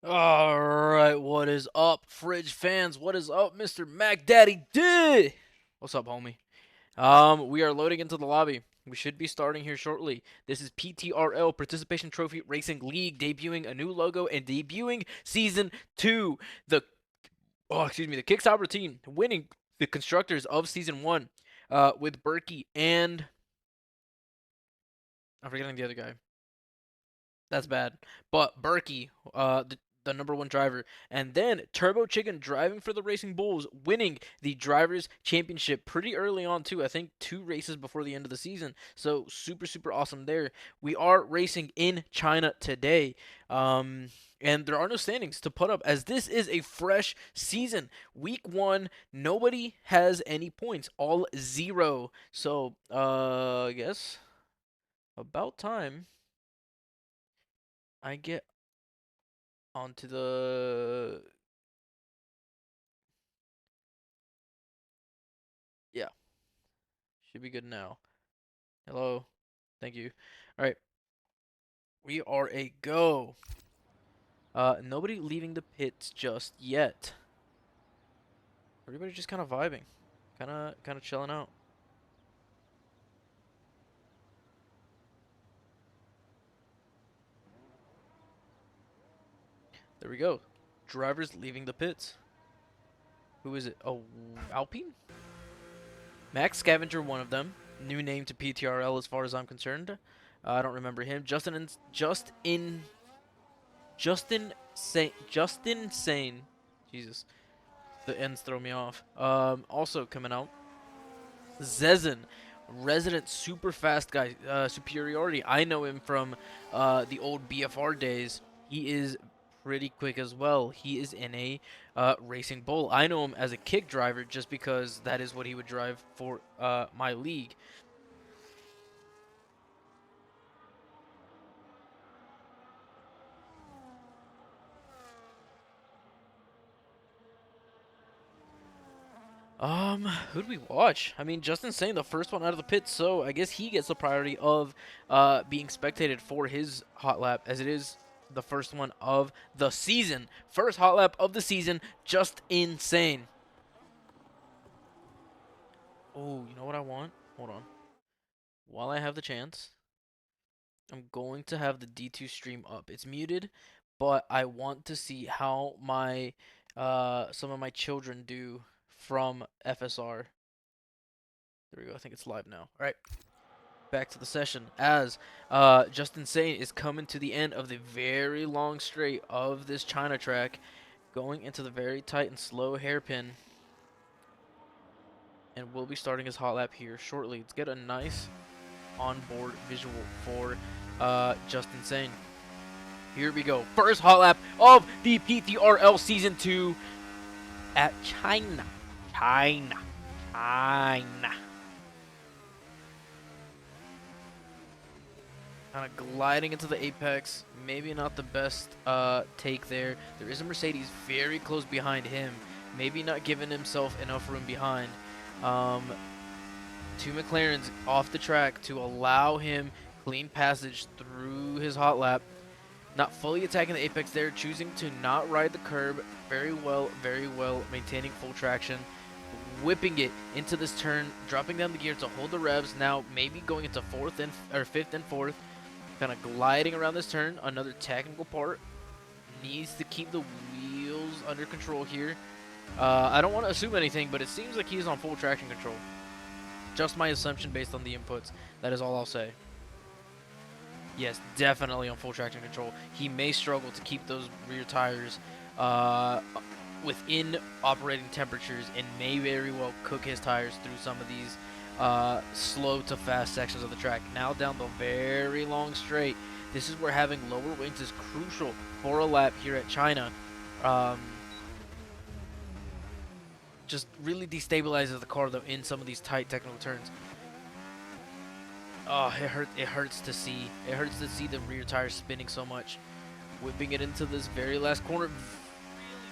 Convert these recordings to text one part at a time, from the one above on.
Alright, what is up, Fridge fans? What is up, Mr. Mac Daddy D? What's up, homie? We are loading into the lobby. We should be starting here shortly. This is PTRL, Participation Trophy Racing League, debuting a new logo and debuting Season 2. The Kickstarter team winning the constructors of Season 1 with Berkey and... I'm forgetting the other guy. That's bad. But Berkey, the number one driver, and then Turbo Chicken driving for the Racing Bulls, winning the Drivers' Championship pretty early on too. I think 2 races before the end of the season. So super awesome there. We are racing in China today. And there are no standings to put up as this is a fresh season. Week 1, nobody has any points, all 0. So, I guess about time I get onto the yeah, should be good now. Hello. Thank you. All right. We are a go. Nobody leaving the pits just yet. Everybody just kind of vibing. Kind of chilling out. There we go. Drivers leaving the pits. Who is it? Oh, Alpine? Max Scavenger, one of them. New name to PTRL as far as I'm concerned. I don't remember him. Justin Sane. Jesus. The ends throw me off. Also coming out, Zezin, resident super fast guy, superiority. I know him from the old BFR days. He is pretty quick as well. He is in a racing bull. I know him as a kick driver just because that is what he would drive for my league. Who'd we watch? I mean, Justin saying the first one out of the pit, so I guess he gets the priority of being spectated for his hot lap, as it is the first one of the season. First hot lap of the season, just insane. Oh, you know what I want? Hold on. While I have the chance, I'm going to have the D2 stream up. It's muted, but I want to see how my some of my children do from FSR. There we go. I think it's live now. All right. Back to the session as Justin Sane is coming to the end of the very long straight of this China track, going into the very tight and slow hairpin, and we'll be starting his hot lap here shortly. Let's get a nice onboard visual for Justin Sane. Here we go. First hot lap of the PTRL Season 2 at China. China. Kind of gliding into the apex. Maybe not the best take there. There is a Mercedes very close behind him. Maybe not giving himself enough room behind. Two McLarens off the track to allow him clean passage through his hot lap. Not fully attacking the apex there, choosing to not ride the curb. Very well, maintaining full traction. Whipping it into this turn, dropping down the gear to hold the revs. Now maybe going into fifth and fourth. Kind of gliding around this turn. Another technical part. Needs to keep the wheels under control here. I don't want to assume anything, but it seems like he's on full traction control. Just my assumption based on the inputs. That is all I'll say. Yes, definitely on full traction control. He may struggle to keep those rear tires within operating temperatures and may very well cook his tires through some of these slow to fast sections of the track. Now down the very long straight. This is where having lower wings is crucial for a lap here at China. Just really destabilizes the car though in some of these tight technical turns. Oh, it hurts to see. It hurts to see the rear tires spinning so much. Whipping it into this very last corner.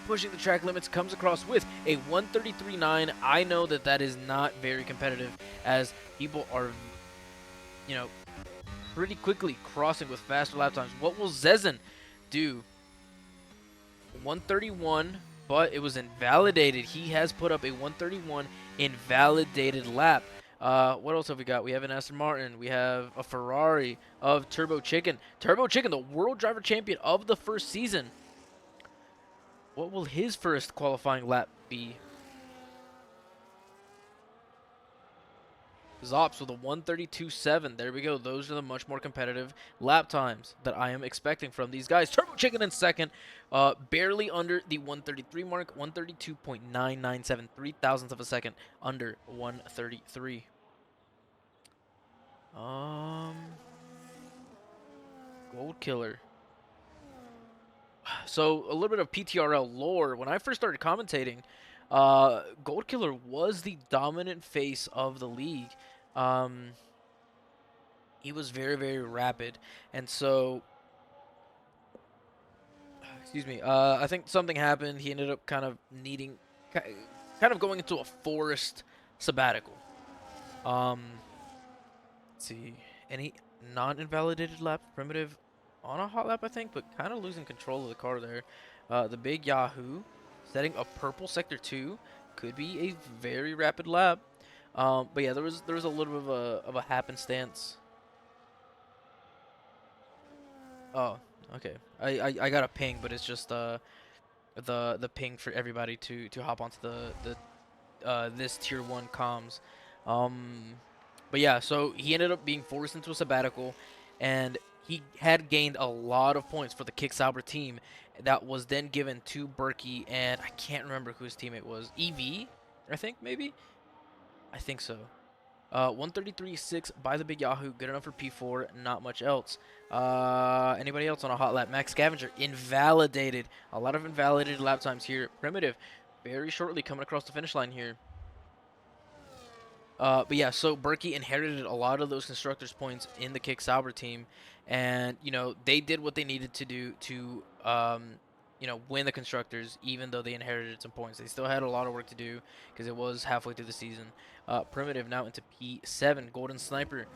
Pushing the track limits, comes across with a 133.9. I know that that is not very competitive as people are, you know, pretty quickly crossing with faster lap times. What will Zezin do? 131, but it was invalidated. He has put up a 131 invalidated lap. What else have we got? We have an Aston Martin. We have a Ferrari of Turbo Chicken. Turbo Chicken, the world driver champion of the first season. What will his first qualifying lap be? Zops with a 132.7. There we go. Those are the much more competitive lap times that I am expecting from these guys. Turbo Chicken in second, barely under the 133 mark, 132.997, 3 thousandths of a second under 133. Gold Killer. So a little bit of PTRL lore. When I first started commentating, Gold Killer was the dominant face of the league. Um, he was very, very rapid, and so, excuse me. I think something happened. He ended up kind of needing, kind of going into a forced sabbatical. Um, let's see, any non-invalidated lap primitive on a hot lap, I think, but kind of losing control of the car there. The big Yahoo setting a purple sector 2 could be a very rapid lap. But yeah, there was a little bit of a happenstance. Oh, okay. I got a ping, but it's just the ping for everybody to hop onto the this tier 1 comms. Um, but yeah, so he ended up being forced into a sabbatical, and he had gained a lot of points for the Kick Sauber team. That was then given to Berkey, and I can't remember who his teammate was. EV, I think maybe. I think so. 133.6 by the big Yahoo, good enough for P4, not much else. Anybody else on a hot lap? Max Scavenger, invalidated. A lot of invalidated lap times here. Primitive, very shortly coming across the finish line here. But yeah, so Berkey inherited a lot of those constructors' points in the Kick Sauber team, and you know they did what they needed to do to you know, win the constructors, even though they inherited some points. They still had a lot of work to do because it was halfway through the season. Primitive now into P7. Golden Sniper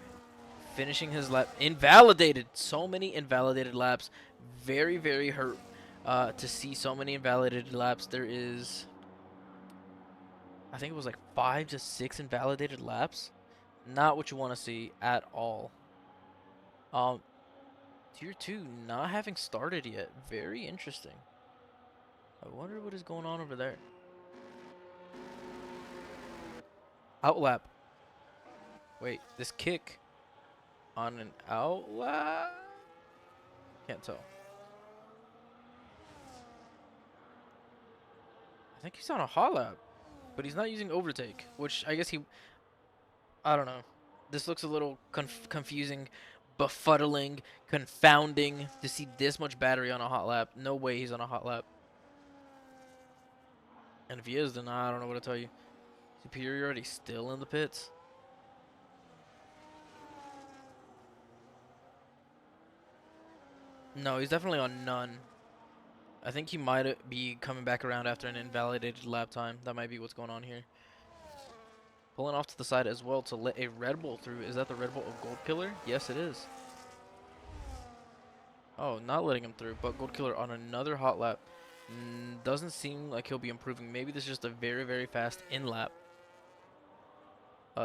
finishing his lap. Invalidated. So many invalidated laps. Very, very hurt to see so many invalidated laps. There is, I think it was like 5 to 6 invalidated laps. Not what you want to see at all. Um, Tier 2 not having started yet. Very interesting. I wonder what is going on over there. Outlap. Wait, this kick on an outlap? Can't tell. I think he's on a hot lap, but he's not using overtake, which I guess he, I don't know. This looks a little confusing, befuddling, confounding to see this much battery on a hot lap. No way he's on a hot lap. And if he is, then I don't know what to tell you. Superiority still in the pits. No, he's definitely on none. I think he might be coming back around after an invalidated lap time. That might be what's going on here. Pulling off to the side as well to let a Red Bull through. Is that the Red Bull of Gold Killer? Yes, it is. Oh, not letting him through, but Gold Killer on another hot lap. Doesn't seem like he'll be improving. Maybe this is just a very, very fast in-lap.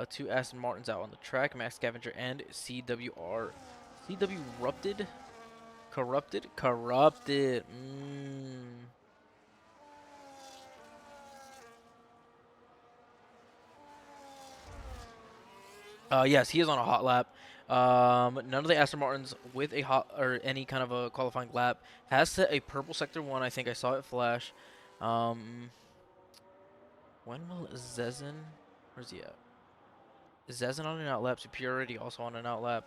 2 Aston Martins out on the track. Max Scavenger and CWR. CW Rupted? Corrupted? Corrupted. Yes, he is on a hot lap. None of the Aston Martins with a hot or any kind of a qualifying lap has set a purple sector 1. I think I saw it flash. When will Zezen? Where's he at? Is Zezen on an outlap? Superiority also on an outlap.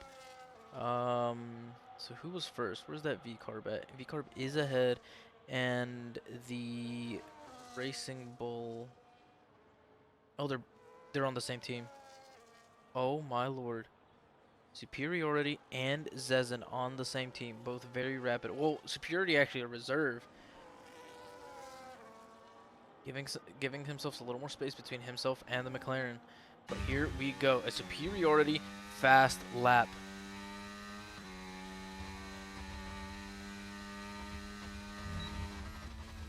So who was first? Where's that V-Carb at? V-Carb is ahead, and the Racing Bull. Oh, they're on the same team. Oh my lord. Superiority and Zezen on the same team, both very rapid. Well, Superiority actually a reserve, giving himself a little more space between himself and the McLaren. But here we go, a Superiority fast lap.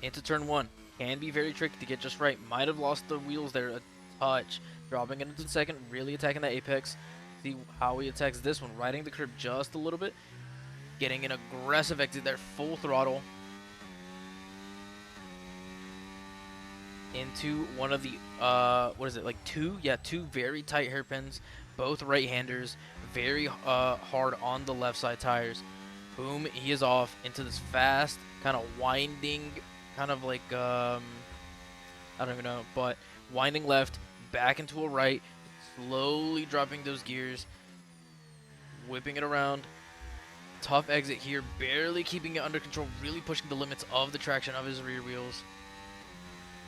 into turn 1. Can be very tricky to get just right. Might have lost the wheels there a touch. Dropping it into second, really attacking that apex. See how he attacks this one. Riding the curb just a little bit. Getting an aggressive exit there, full throttle. Into one of the, what is it, like two? Yeah, two very tight hairpins. Both right-handers. Very hard on the left side tires. Boom, he is off into this fast, kind of winding, kind of like, I don't even know, but winding left, back into a right, slowly dropping those gears, whipping it around. Tough exit here, barely keeping it under control, really pushing the limits of the traction of his rear wheels.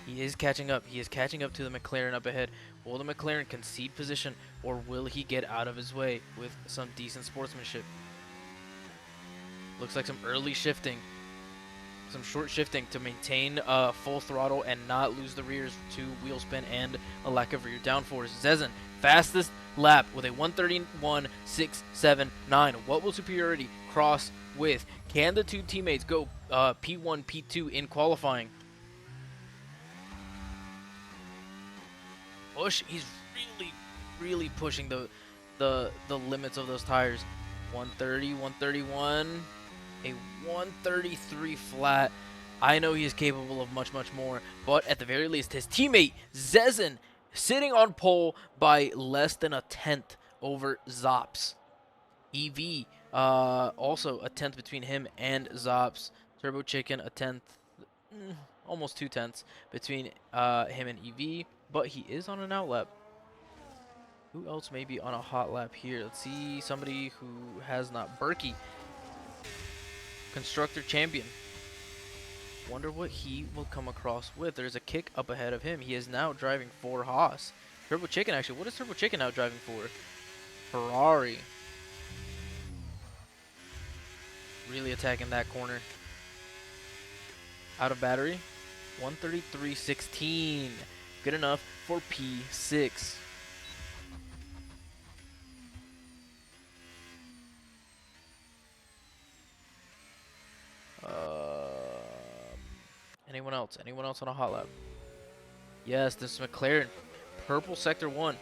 He is catching up. He is catching up to the McLaren up ahead. Will the McLaren concede position, or will he get out of his way with some decent sportsmanship? Looks like some early shifting, some short shifting to maintain full throttle and not lose the rears to wheel spin and a lack of rear downforce. Zezin, fastest lap with a 1:31.679. What will superiority cross with? Can the two teammates go P1, P2 in qualifying? Push. He's really pushing the limits of those tires. 130, 131, a 133 flat. I know he is capable of much more, but at the very least, his teammate Zezin sitting on pole by less than a tenth over Zops. EV, also a tenth between him and Zops. Turbo Chicken, a tenth, almost 2/10 between him and EV, but he is on an outlap. Who else may be on a hot lap here? Let's see somebody who has not. Berkey, Constructor Champion. Wonder what he will come across with. There's a kick up ahead of him. He is now driving for Haas. Turbo Chicken, actually. What is Turbo Chicken now driving for? Ferrari. Really attacking that corner. Out of battery. 133.16. Good enough for P6. Anyone else? Anyone else on a hot lap? Yes, this is McLaren. Purple Sector 1.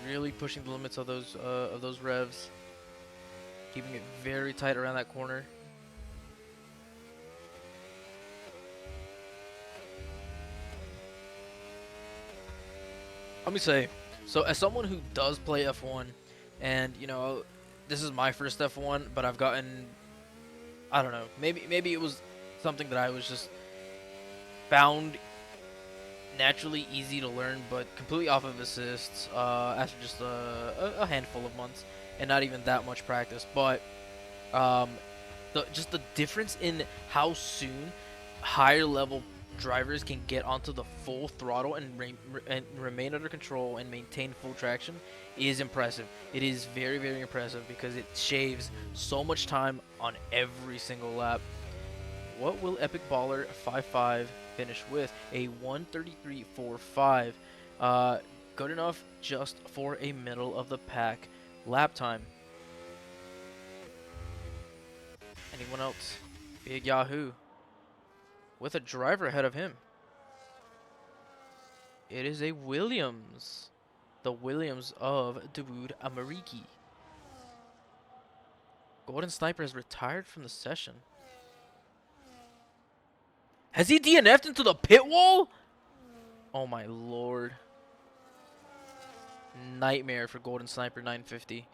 Really pushing the limits of those revs. Keeping it very tight around that corner. Let me say, so as someone who does play F1, and you know, this is my first F1, but I've gotten, I don't know, maybe it was something that I was just found naturally easy to learn, but completely off of assists after just a handful of months and not even that much practice. But just the difference in how soon higher level drivers can get onto the full throttle and remain under control and maintain full traction is impressive. It is very impressive because it shaves so much time on every single lap. What will Epic Baller 5.5 finish with? A 1:33.45. Good enough just for a middle of the pack lap time. Anyone else? Big Yahoo with a driver ahead of him. It is a Williams. The Williams of Dawood Amariki. Golden Sniper has retired from the session. Has he DNF'd into the pit wall? Oh my lord. Nightmare for Golden Sniper 950.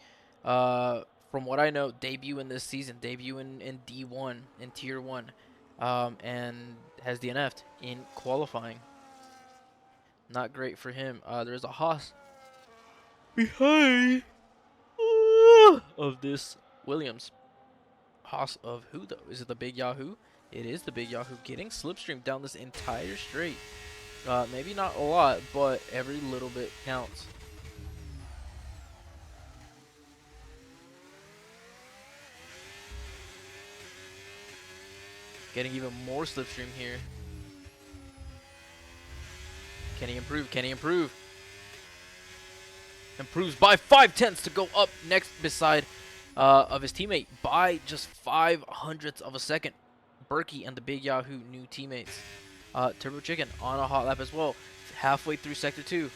From what I know, debut in this season, debut in D1, in Tier 1. And has DNF'd in qualifying. Not great for him. There's a Haas behind of this Williams. Haas of who though? Is it the Big Yahoo? It is the Big Yahoo getting slipstream down this entire straight. Maybe not a lot, but every little bit counts. Getting even more slipstream here. Can he improve? Can he improve? improves by 5/10 to go up next beside of his teammate by just 5/100 of a second. Berkey and the Big Yahoo new teammates. Turbo Chicken on a hot lap as well, halfway through Sector 2.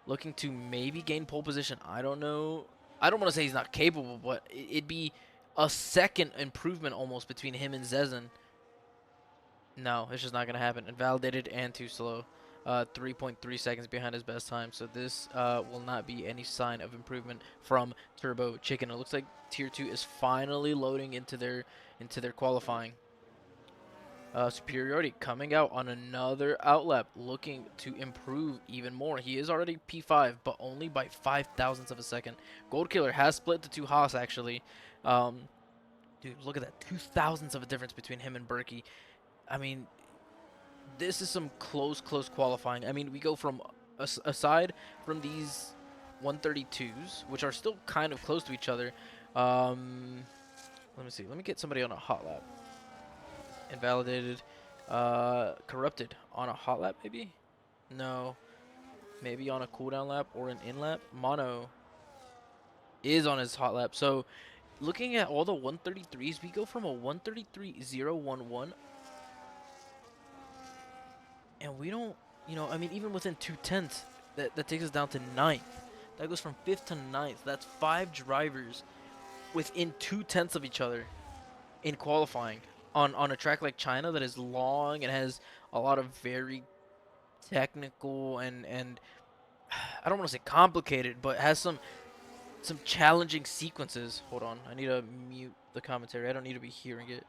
Looking to maybe gain pole position. I don't know. I don't want to say he's not capable, but it'd be a second improvement almost between him and Zezin. No, it's just not going to happen. Invalidated and too slow. 3.3 seconds behind his best time. So this will not be any sign of improvement from Turbo Chicken. It looks like Tier 2 is finally loading into their qualifying. Superiority coming out on another outlap, looking to improve even more. He is already P5, but only by 5 thousandths of a second. Gold Killer has split the two Haas, actually. Dude, look at that. 2 thousandths of a difference between him and Berkey. I mean, this is some close qualifying. I mean, we go from, aside from these 132s, which are still kind of close to each other. Let me see. Let me get somebody on a hot lap. Invalidated. Corrupted on a hot lap, maybe? No. Maybe on a cooldown lap or an in lap. Mono is on his hot lap. So, looking at all the 133s, we go from a 133.011. And we don't, I mean, even within 2/10, that takes us down to 9th. That goes from 5th to 9th. That's 5 drivers within 2/10 of each other in qualifying. On a track like China that is long and has a lot of very technical and I don't want to say complicated, but has some challenging sequences. Hold on, I need to mute the commentary. I don't need to be hearing it.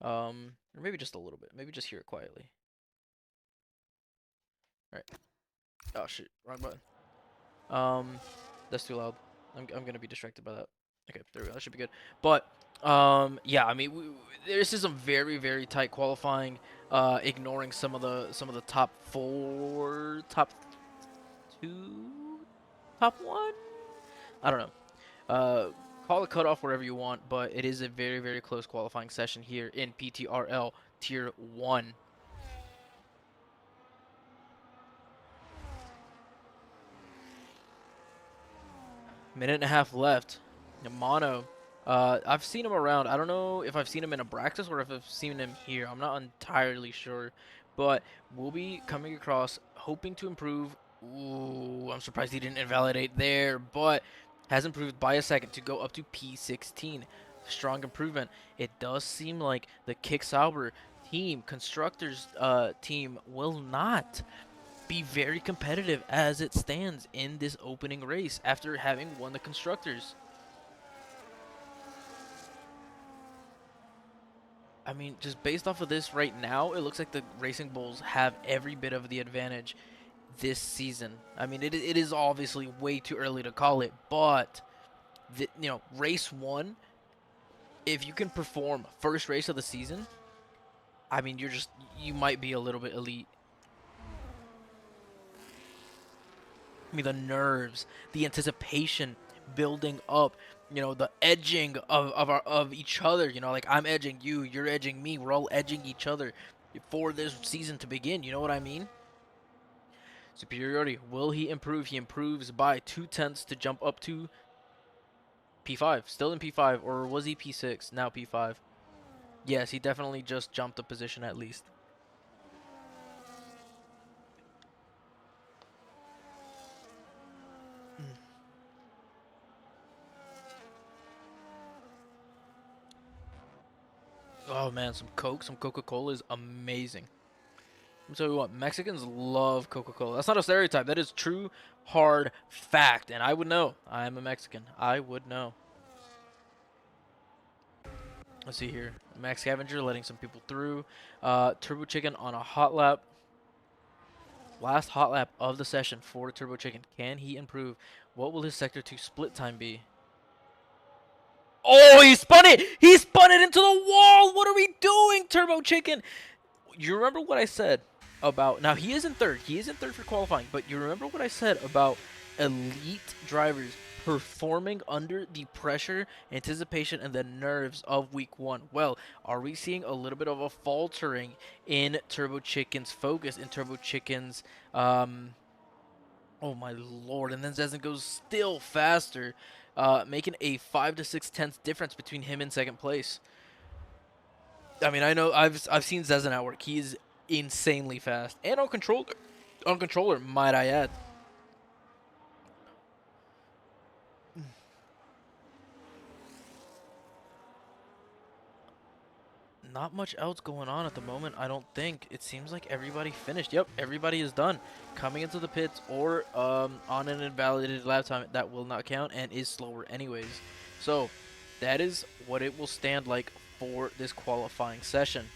Or maybe just a little bit. Maybe just hear it quietly. All right. Oh shit, wrong button. That's too loud. I'm gonna be distracted by that. Okay, there we go. That should be good. But yeah, I mean, this is some very tight qualifying. Ignoring some of the top 4, top 2, top 1. I don't know. Call it cutoff wherever you want, but it is a very close qualifying session here in PTRL Tier 1. Minute and a half left. Mono. I've seen him around. I don't know if I've seen him in a practice or if I've seen him here. I'm not entirely sure. But we'll be coming across, hoping to improve. Ooh, I'm surprised he didn't invalidate there, but has improved by a second to go up to P16. Strong improvement. It does seem like the Kick Sauber team, constructors team, will not be very competitive as it stands in this opening race after having won the constructors. I mean, just based off of this right now, it looks like the Racing Bulls have every bit of the advantage this season. I mean, it is obviously way too early to call it, but race 1, if you can perform first race of the season, I mean, you might be a little bit elite. I mean, the nerves, the anticipation building up, the edging of each other, like I'm edging you, you're edging me, we're all edging each other for this season to begin, you know what I mean? Superiority, will he improve? He improves by 2/10 to jump up to P5, still in P5, or was he P6, now P5? Yes, he definitely just jumped a position at least. Oh man, some Coke, some Coca-Cola is amazing. I'll tell you what, Mexicans love Coca-Cola. That's not a stereotype. That is true, hard fact. And I would know. I am a Mexican. I would know. Let's see here. Max Scavenger letting some people through. Turbo Chicken on a hot lap. Last hot lap of the session for Turbo Chicken. Can he improve? What will his Sector 2 split time be? Oh, he spun it! He spun it into the wall! What are we doing, Turbo Chicken? You remember what I said about, now he is in third for qualifying, but you remember what I said about elite drivers performing under the pressure, anticipation, and the nerves of week 1? Well, are we seeing a little bit of a faltering in Turbo Chicken's focus, in Turbo Chicken's Oh my lord! And then Zezen goes still faster, making a 5 to 6 tenths difference between him and second place. I mean, I know I've seen Zezen at work. He is insanely fast and on controller, might I add. Not much else going on at the moment, I don't think. It seems like everybody finished. Yep, everybody is done. Coming into the pits or on an invalidated lap time, that will not count and is slower anyways. So that is what it will stand like for this qualifying session.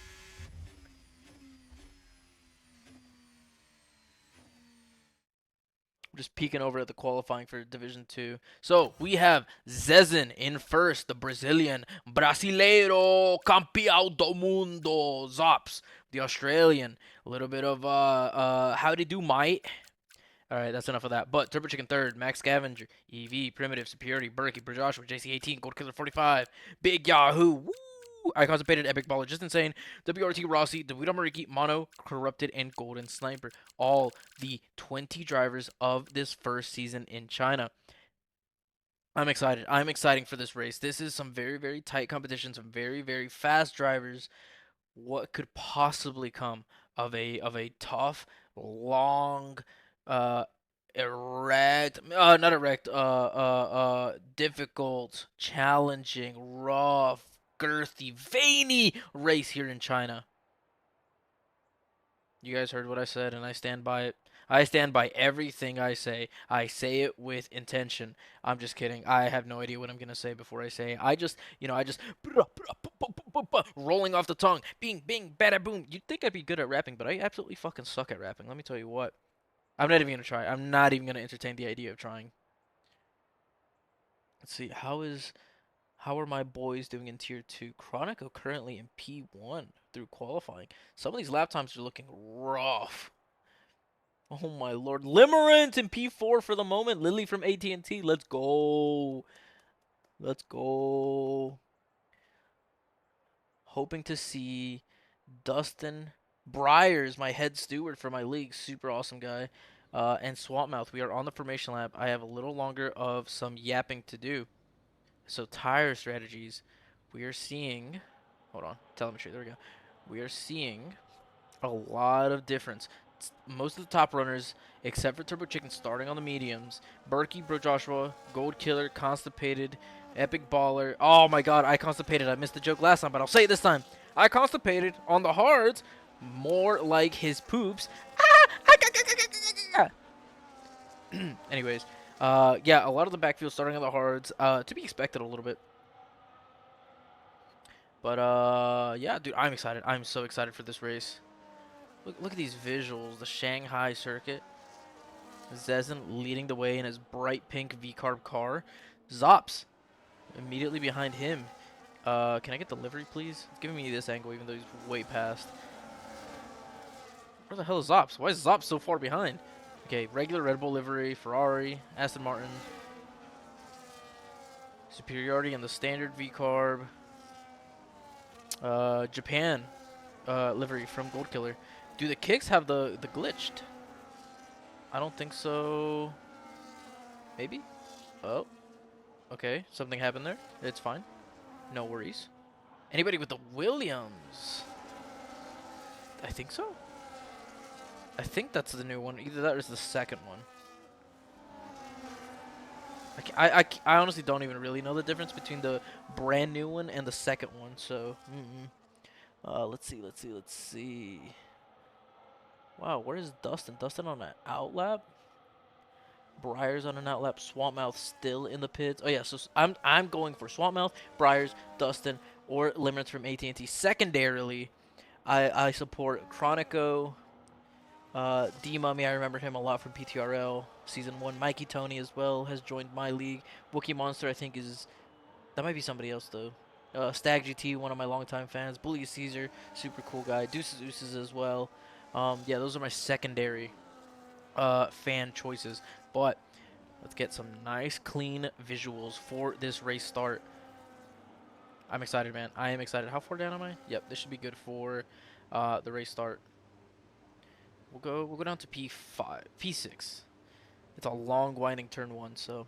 Just peeking over at the qualifying for Division 2. So we have Zezen in first, the Brazilian. Brasileiro Campeão do Mundo. Zops, the Australian. A little bit of, how do you do, mate? All right, that's enough of that. But Turbo Chicken third, Max Scavenger, EV, Primitive, Superiority, Berkey, Joshua, JC18, Gold Killer 45, Big Yahoo, woo! I constipated Epic Baller, just insane. WRT Rossi, Davido Mariki, Mono, Corrupted, and Golden Sniper. All the 20 drivers of this first season in China. I'm excited. I'm exciting for this race. This is some very, very tight competition, some very, very fast drivers. What could possibly come of a tough, long, uh, not erect, difficult, challenging, rough, girthy, veiny race here in China? You guys heard what I said, and I stand by it. I stand by everything I say. I say it with intention. I'm just kidding. I have no idea what I'm gonna say before I say it. I just rolling off the tongue. Bing, bing, bada, boom. You'd think I'd be good at rapping, but I absolutely fucking suck at rapping. Let me tell you what. I'm not even gonna try. I'm not even gonna entertain the idea of trying. Let's see. How are my boys doing in tier 2? Chronico currently in P1 through qualifying. Some of these lap times are looking rough. Oh my lord. Limerent in P4 for the moment. Lily from AT&T. Let's go. Let's go. Hoping to see Dustin Briers, my head steward for my league. Super awesome guy. And Swampmouth. We are on the formation lap. I have a little longer of some yapping to do. So tire strategies. We are seeing... Hold on. Telemetry. There we go. We are seeing a lot of difference. Most of the top runners, except for Turbo Chicken, starting on the mediums. Berkey, Bro Joshua, Gold Killer, Constipated, Epic Baller. Oh my god, I constipated. I missed the joke last time, but I'll say it this time. I constipated on the hards, more like his poops. Anyways, yeah, a lot of the backfield starting on the hards, to be expected a little bit. But yeah, dude, I'm excited. I'm so excited for this race. Look at these visuals. The Shanghai circuit. Zezen leading the way in his bright pink V-carb car. Zops immediately behind him. Can I get the livery, please? It's giving me this angle, even though he's way past. Where the hell is Zops? Why is Zops so far behind? Okay, regular Red Bull livery, Ferrari, Aston Martin. Superiority in the standard V-carb. Japan livery from Gold Killer. Do the kicks have the glitched? I don't think so. Maybe? Oh. Okay, something happened there. It's fine. No worries. Anybody with the Williams? I think so. I think that's the new one. Either that or it's the second one. I honestly don't even really know the difference between the brand new one and the second one. So, let's see, let's see. Wow, where is Dustin? Dustin on an outlap? Briars on an outlap. Swampmouth still in the pits. Oh yeah, so I'm going for Swampmouth, Briars, Dustin, or Limerence from AT&T. Secondarily, I support Chronico, D-Mummy. I remember him a lot from PTRL Season 1. Mikey Tony as well has joined my league. Wookie Monster, I think, is... That might be somebody else, though. Stag GT, one of my longtime fans. Bully Caesar, super cool guy. Deuces Ooses as well. Yeah, those are my secondary fan choices. But let's get some nice, clean visuals for this race start. I'm excited, man. I am excited. How far down am I? Yep, this should be good for the race start. We'll go down to P5, P6. It's a long, winding turn 1, so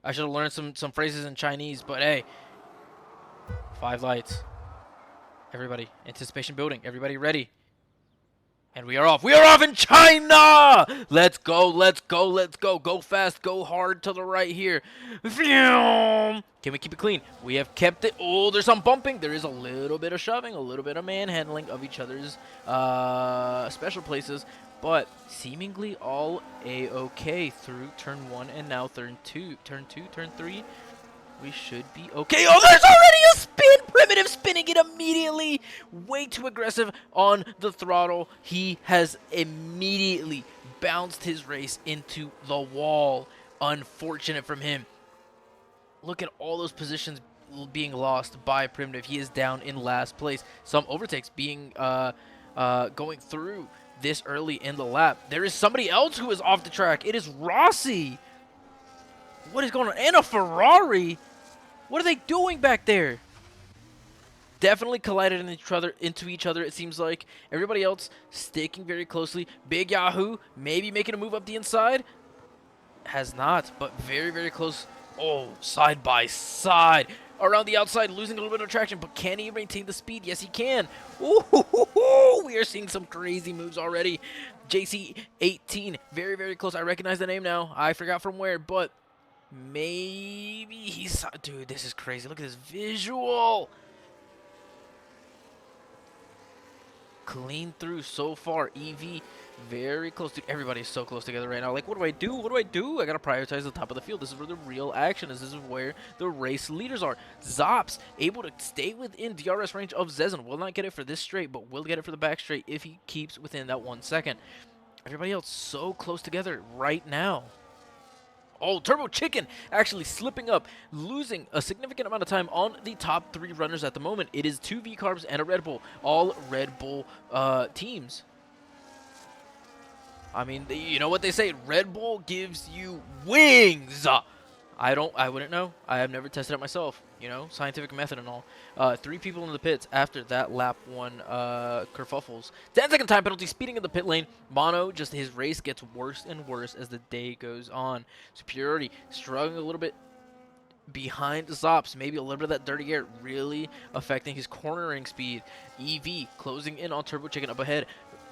I should have learned some phrases in Chinese, but hey, 5 lights. Everybody, anticipation building. Everybody ready. And we are off. We are off in China! Let's go, let's go, let's go. Go fast, go hard to the right here. Can we keep it clean? We have kept it. Oh, there's some bumping. There is a little bit of shoving, a little bit of manhandling of each other's special places. But seemingly all a-okay through turn 1 and now turn 2, turn 3. We should be okay. Oh, there's already a spin! Primitive spinning it immediately. Way too aggressive on the throttle. He has immediately bounced his race into the wall. Unfortunate from him. Look at all those positions being lost by Primitive. He is down in last place. Some overtakes being going through this early in the lap. There is somebody else who is off the track. It is Rossi. What is going on? And a Ferrari. What are they doing back there? Definitely collided into each other, it seems like. Everybody else sticking very closely. Big Yahoo maybe making a move up the inside. Has not, but very, very close. Oh, side by side. Around the outside, losing a little bit of traction, but can he maintain the speed? Yes, he can. Ooh, we are seeing some crazy moves already. JC18, very, very close. I recognize the name now. I forgot from where, but maybe he's... Dude, this is crazy. Look at this visual. Clean through so far. EV very close. Dude, everybody's so close together right now. Like, what do I do? What do I do? I got to prioritize the top of the field. This is where the real action is. This is where the race leaders are. Zops able to stay within DRS range of Zezen. Will not get it for this straight, but will get it for the back straight if he keeps within that 1 second. Everybody else so close together right now. Oh, Turbo Chicken actually slipping up, losing a significant amount of time on the top 3 runners at the moment. It is 2 V-Carbs and a Red Bull, all Red Bull teams. I mean, you know what they say, Red Bull gives you wings. I wouldn't know. I have never tested it myself, you know, scientific method and all. 3 people in the pits after that lap 1 kerfuffles. 10-second time penalty, speeding in the pit lane. Mono, just his race gets worse and worse as the day goes on. Superiority, struggling a little bit behind Zops. Maybe a little bit of that dirty air really affecting his cornering speed. EV closing in on Turbo Chicken up ahead.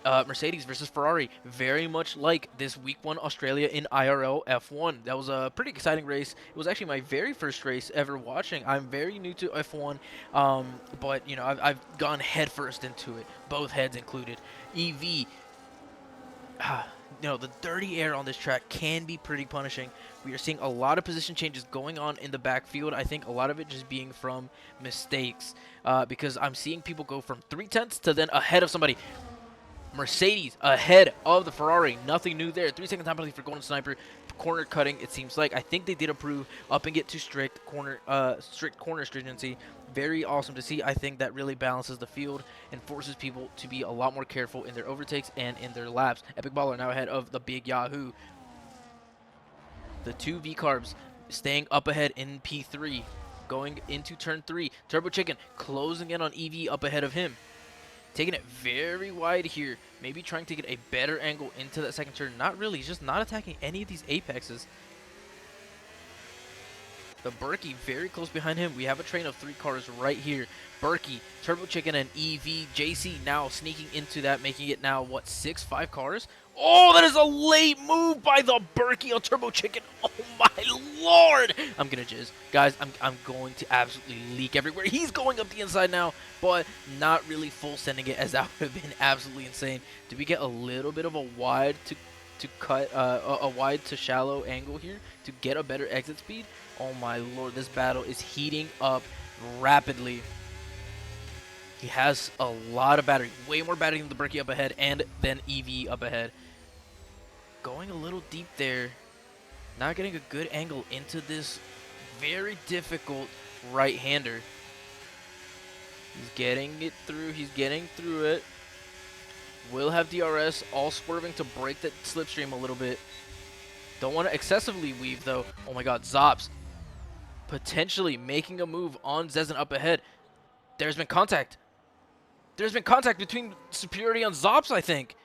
Mercedes versus Ferrari, very much like this week 1 Australia in IRL F1. That was a pretty exciting race. It was actually my very first race ever watching. I'm very new to F1, but you know, I've gone headfirst into it, both heads included. EV, you know, the dirty air on this track can be pretty punishing. We are seeing a lot of position changes going on in the backfield. I think a lot of it just being from mistakes, because I'm seeing people go from 3/10 to then ahead of somebody. Mercedes ahead of the Ferrari. Nothing new there. 3-second time penalty for Golden Sniper. Corner cutting, it seems like. I think they did approve upping it to strict corner stringency. Very awesome to see. I think that really balances the field and forces people to be a lot more careful in their overtakes and in their laps. Epic Baller now ahead of the Big Yahoo. The 2 V-Carbs staying up ahead in P3. Going into turn 3. Turbo Chicken closing in on EV up ahead of him. Taking it very wide here. Maybe trying to get a better angle into that second turn. Not really. He's just not attacking any of these apexes. The Berkey very close behind him. We have a train of 3 cars right here. Berkey, Turbo Chicken, and EV. JC now sneaking into that, making it now, what, 5 cars? Oh, that is a late move by the Berkey on Turbo Chicken. Oh, my Lord. I'm going to jizz. Guys, I'm going to absolutely leak everywhere. He's going up the inside now, but not really full sending it, as that would have been absolutely insane. Did we get a little bit of a wide to cut, a wide to shallow angle here to get a better exit speed? Oh, my Lord. This battle is heating up rapidly. He has a lot of battery. Way more battery than the Berkey up ahead and then EV up ahead. Going a little deep there. Not getting a good angle into this very difficult right-hander. He's getting it through. He's getting through it. Will have DRS. All swerving to break that slipstream a little bit. Don't want to excessively weave, though. Oh, my God. Zops potentially making a move on Zezen up ahead. There's been contact. There's been contact between Superiority and Zops, I think.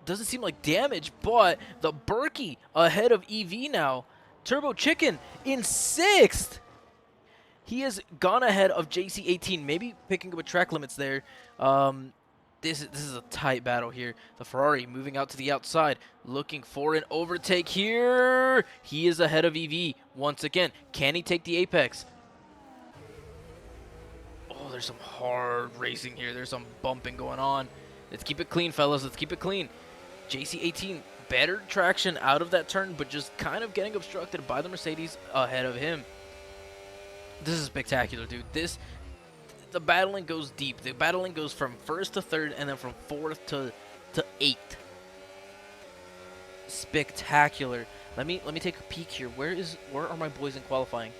doesn't seem like damage, but the Berkey ahead of EV now. Turbo Chicken in 6th. He has gone ahead of JC18, maybe picking up a track limits there. This is a tight battle here. The Ferrari moving out to the outside, looking for an overtake here. He is ahead of EV once again. Can he take the apex? Oh, there's some hard racing here. There's some bumping going on. Let's keep it clean, fellas. Let's keep it clean. JC18, better traction out of that turn, but just kind of getting obstructed by the Mercedes ahead of him. This is spectacular, dude. The battling goes deep. The battling goes from 1st to 3rd, and then from 4th to 8th. Spectacular. Let me take a peek here. Where are my boys in qualifying?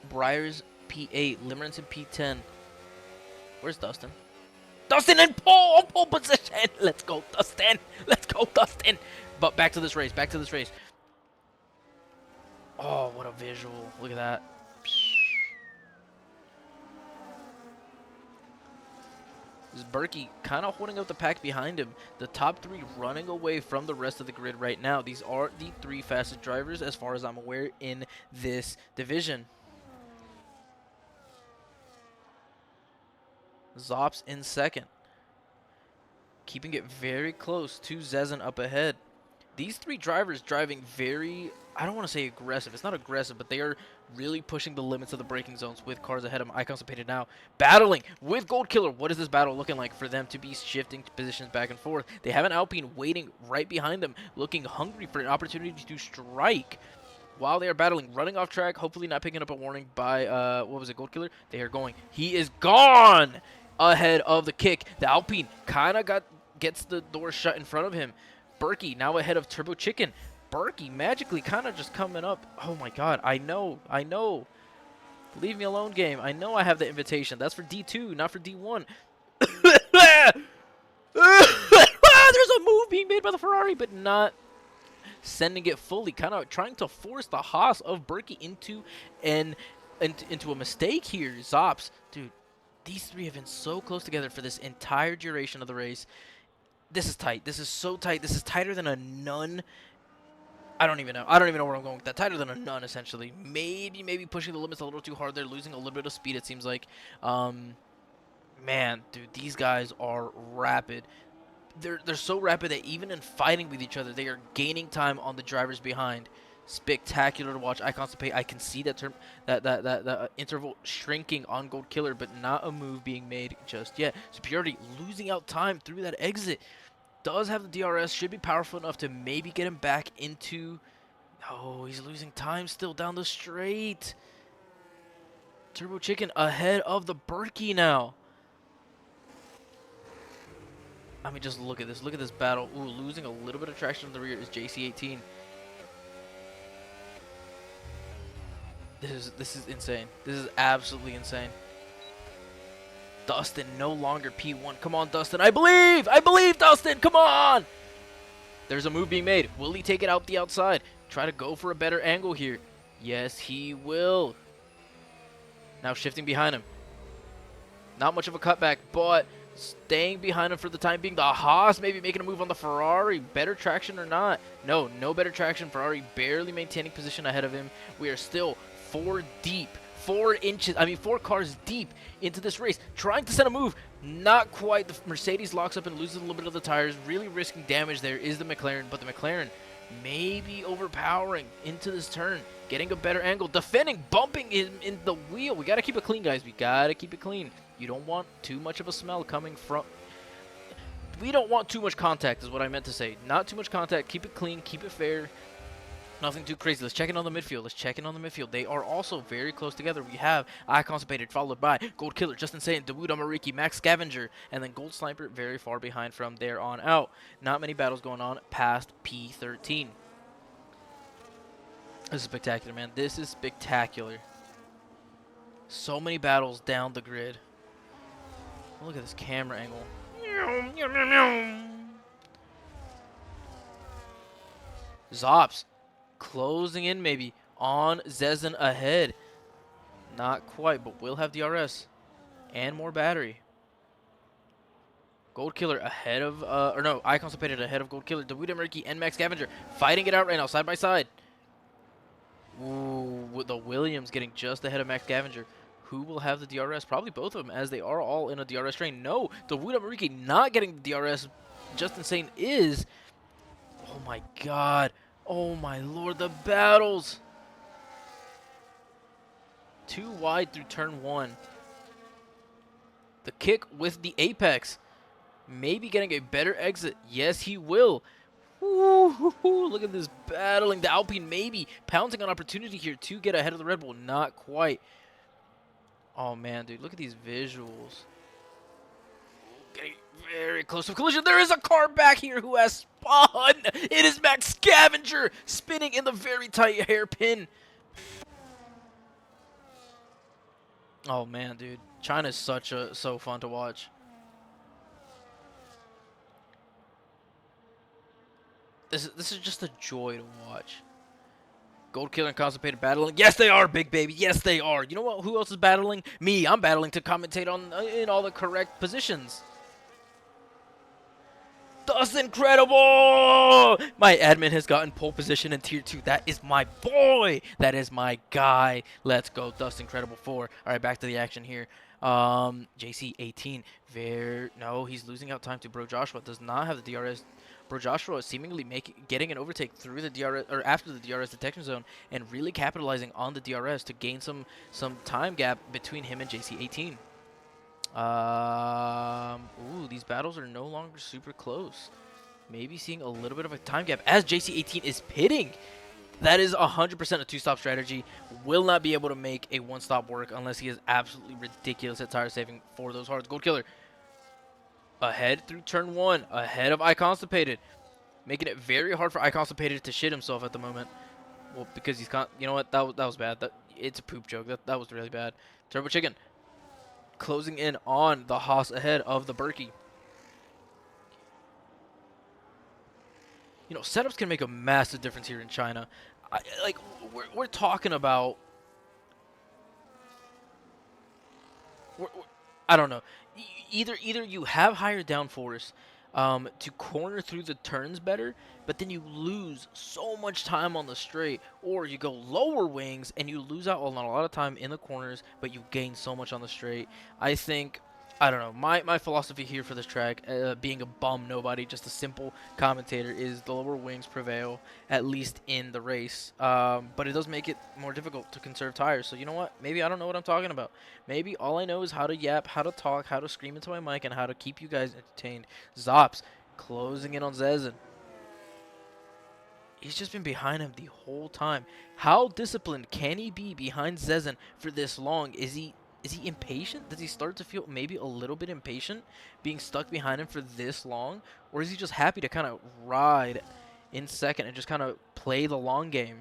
Briars P8, Limerence in P10. Where's Dustin? Dustin in pole position. Let's go, Dustin. Let's go, Dustin. But back to this race. Back to this race. Oh, what a visual. Look at that. This is Berkey kind of holding up the pack behind him. The top 3 running away from the rest of the grid right now. These are the 3 fastest drivers as far as I'm aware in this division. Zops in 2nd. Keeping it very close to Zezen up ahead. These 3 drivers driving very, I don't want to say aggressive. It's not aggressive, but they are really pushing the limits of the braking zones with cars ahead of them. Icon Painted now battling with Gold Killer. What is this battle looking like for them to be shifting positions back and forth? They have an Alpine waiting right behind them, looking hungry for an opportunity to strike. While they are battling, running off track, hopefully not picking up a warning by, what was it, Gold Killer? They are going. He is gone ahead of the kick. The Alpine kind of gets the door shut in front of him. Berkey now ahead of Turbo Chicken. Berkey magically kind of just coming up. Oh my god, I know. Leave me alone, game. I know I have the invitation. That's for D2, not for D1. There's a move being made by the Ferrari, but not sending it fully. Kind of trying to force the Haas of Berkey into a mistake here. Zops, dude, these 3 have been so close together for this entire duration of the race. This is tight. This is so tight. This is tighter than a nun. I don't even know. I don't even know where I'm going with that. Tighter than a nun, essentially. Maybe pushing the limits a little too hard. They're losing a little bit of speed, it seems like. Man, dude, these guys are rapid. They're so rapid that even in fighting with each other, they are gaining time on the drivers behind. Spectacular to watch. I constipate. I can see that interval shrinking on Gold Killer, but not a move being made just yet. Superiority losing out time through that exit. Does have the DRS, should be powerful enough to maybe get him back into... Oh, he's losing time still down the straight. Turbo Chicken ahead of the Berkey now. I mean, just look at this. Look at this battle. Ooh, losing a little bit of traction in the rear is JC18. This is insane. This is absolutely insane. Dustin no longer P1. Come on, Dustin. I believe, Dustin. Come on. There's a move being made. Will he take it out the outside? Try to go for a better angle here. Yes, he will. Now shifting behind him. Not much of a cutback, but staying behind him for the time being. The Haas maybe making a move on the Ferrari. Better traction or not? No better traction. Ferrari barely maintaining position ahead of him. We are still 4 deep. 4 cars deep into this race. Trying to send a move. Not quite. The Mercedes locks up and loses a little bit of the tires. Really risking damage there is the McLaren. But the McLaren maybe overpowering into this turn. Getting a better angle. Defending. Bumping in the wheel. We got to keep it clean, guys. We got to keep it clean. You don't want too much of a smell coming from... We don't want too much contact is what I meant to say. Not too much contact. Keep it clean. Keep it fair. Nothing too crazy. Let's check in on the midfield. They are also very close together. We have Constipated, followed by Gold Killer, Just Insane, Dawood Amariki, Max Scavenger, and then Gold Sniper very far behind from there on out. Not many battles going on past P13. This is spectacular, man. This is spectacular. So many battles down the grid. Look at this camera angle. Zops closing in maybe on Zezen ahead. Not quite, but will have DRS and more battery. Gold Killer ahead of, or no, I constipated ahead of Gold Killer. Dawuda Murky and Max Scavenger fighting it out right now, side by side. Ooh, with the Williams getting just ahead of Max Scavenger. Who will have the DRS? Probably both of them, as they are all in a DRS train. No, Dawuda Murky not getting the DRS. Just Insane is. Oh my god. Oh my lord, the battles. Too wide through turn 1. The kick with the apex. Maybe getting a better exit. Yes, he will. Ooh, look at this battling. The Alpine maybe pouncing on opportunity here to get ahead of the Red Bull. Not quite. Oh, man, dude. Look at these visuals. Getting very close to collision. There is a car back here who has spun. It is Max Scavenger spinning in the very tight hairpin. Oh, man, dude. China's so fun to watch. This is just a joy to watch. Gold Killer and Constipated battling. Yes, they are, big baby. Yes, they are. You know what? Who else is battling? Me. I'm battling to commentate on in all the correct positions. That's incredible! My admin has gotten pole position in tier 2. That is my boy. That is my guy. Let's go. Dust Incredible 4. All right, back to the action here. JC 18. No, he's losing out time to Bro Joshua. Does not have the DRS. Bro Joshua is seemingly getting an overtake through the DRS or after the DRS detection zone and really capitalizing on the DRS to gain some time gap between him and JC 18. Ooh, these battles are no longer super close. Maybe seeing a little bit of a time gap as JC18 is pitting. That is 100% a two-stop strategy. Will not be able to make a one-stop work unless he is absolutely ridiculous at tire saving for those hards. Gold Killer ahead through turn 1, ahead of iConstipated. Making it very hard for iConstipated to shit himself at the moment. Well, because he's you know what? That was bad. It's a poop joke. That was really bad. Turbo Chicken closing in on the Haas ahead of the Berkey. You know, setups can make a massive difference here in China. We're talking about. I don't know. Either you have higher downforce to corner through the turns better, but then you lose so much time on the straight, or you go lower wings and you lose out on a lot of time in the corners, but you gain so much on the straight. I don't know. My philosophy here for this track, being a bum nobody, just a simple commentator, is the lower wings prevail, at least in the race. But it does make it more difficult to conserve tires. So you know what? Maybe I don't know what I'm talking about. Maybe all I know is how to yap, how to talk, how to scream into my mic, and how to keep you guys entertained. Zops closing in on Zezin. He's just been behind him the whole time. How disciplined can he be behind Zezin for this long? Is he impatient? Does he start to feel maybe a little bit impatient being stuck behind him for this long? Or is he just happy to kind of ride in second and just kind of play the long game?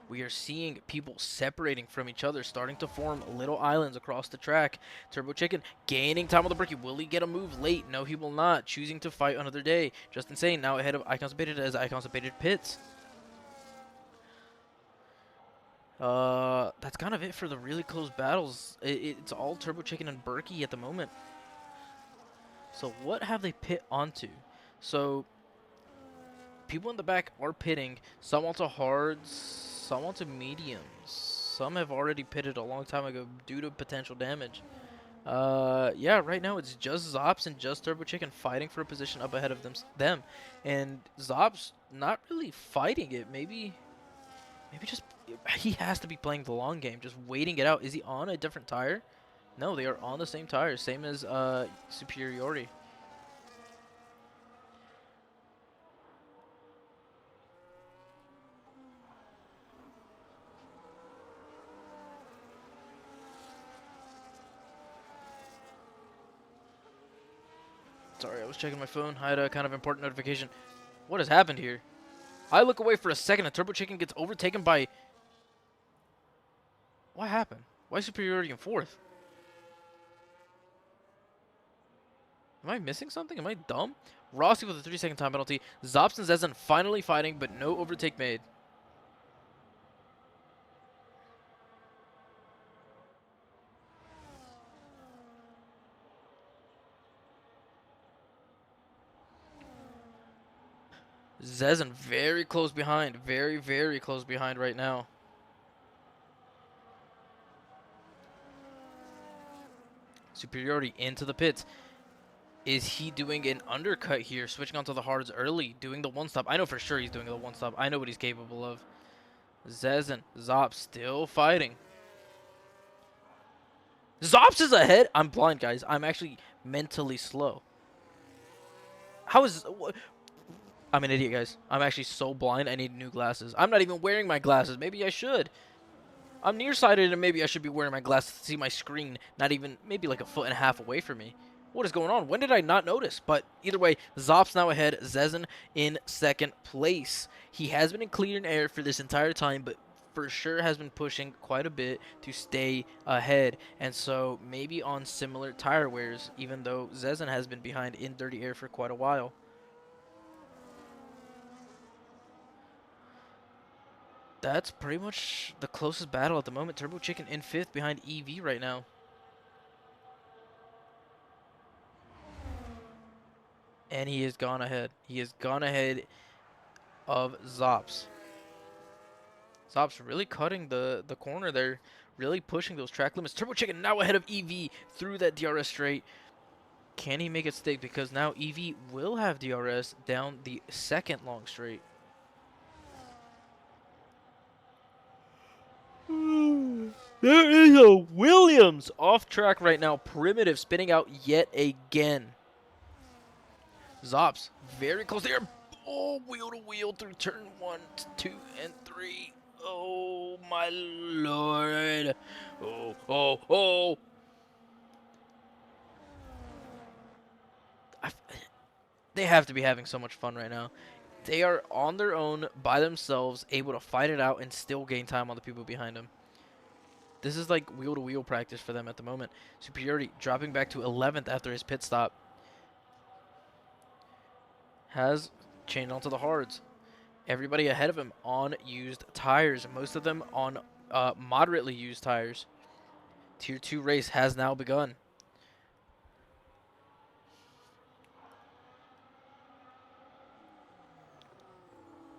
We are seeing people separating from each other, starting to form little islands across the track. Turbo Chicken gaining time on the Berkey. Will he get a move late? No, he will not. Choosing to fight another day. Just Insane now ahead of iConstipated as iConstipated pits. That's kind of it for the really close battles. It's all Turbo Chicken and Berkey at the moment. So what have they pit onto? So people in the back are pitting. Some onto hards, some onto mediums. Some have already pitted a long time ago due to potential damage. Yeah, right now it's just Zops and just Turbo Chicken fighting for a position up ahead of them. And Zops not really fighting it. Maybe just he has to be playing the long game, just waiting it out. Is he on a different tire? No, they are on the same tire, same as Superiority. Sorry, I was checking my phone. I had a kind of important notification. What has happened here? I look away for a second and Turbo Chicken gets overtaken by... What happened? Why Superiority in fourth? Am I missing something? Am I dumb? Rossi with a 3-second time penalty. Zops and Zezin finally fighting, but no overtake made. Zezen very close behind. Very, very close behind right now. Superiority into the pits. Is he doing an undercut here? Switching onto the hards early. Doing the one-stop. I know for sure he's doing the one-stop. I know what he's capable of. Zezen. Zop still fighting. Zops is ahead. I'm blind, guys. I'm actually mentally slow. How is... I'm an idiot, guys. I'm actually so blind. I need new glasses. I'm not even wearing my glasses. Maybe I should. I'm nearsighted and maybe I should be wearing my glasses to see my screen not even maybe like a foot and a half away from me. What is going on? When did I not notice? But either way, Zop's now ahead. Zezen in second place. He has been in clear air for this entire time, but for sure has been pushing quite a bit to stay ahead. And so maybe on similar tire wears, even though Zezen has been behind in dirty air for quite a while. That's pretty much the closest battle at the moment. Turbo Chicken in 5th behind EV right now. And he has gone ahead. He has gone ahead of Zops. Zops really cutting the corner there. Really pushing those track limits. Turbo Chicken now ahead of EV through that DRS straight. Can he make it stick? Because now EV will have DRS down the second long straight. There is a Williams off track right now. Primitive spinning out yet again. Zops very close there. Oh, wheel to wheel through turn 1, 2, and 3. Oh, my lord. Oh, oh, oh. They have to be having so much fun right now. They are on their own, by themselves, able to fight it out and still gain time on the people behind them. This is like wheel-to-wheel practice for them at the moment. Superiority dropping back to 11th after his pit stop. Has changed onto the hards. Everybody ahead of him on used tires. Most of them on moderately used tires. Tier 2 race has now begun.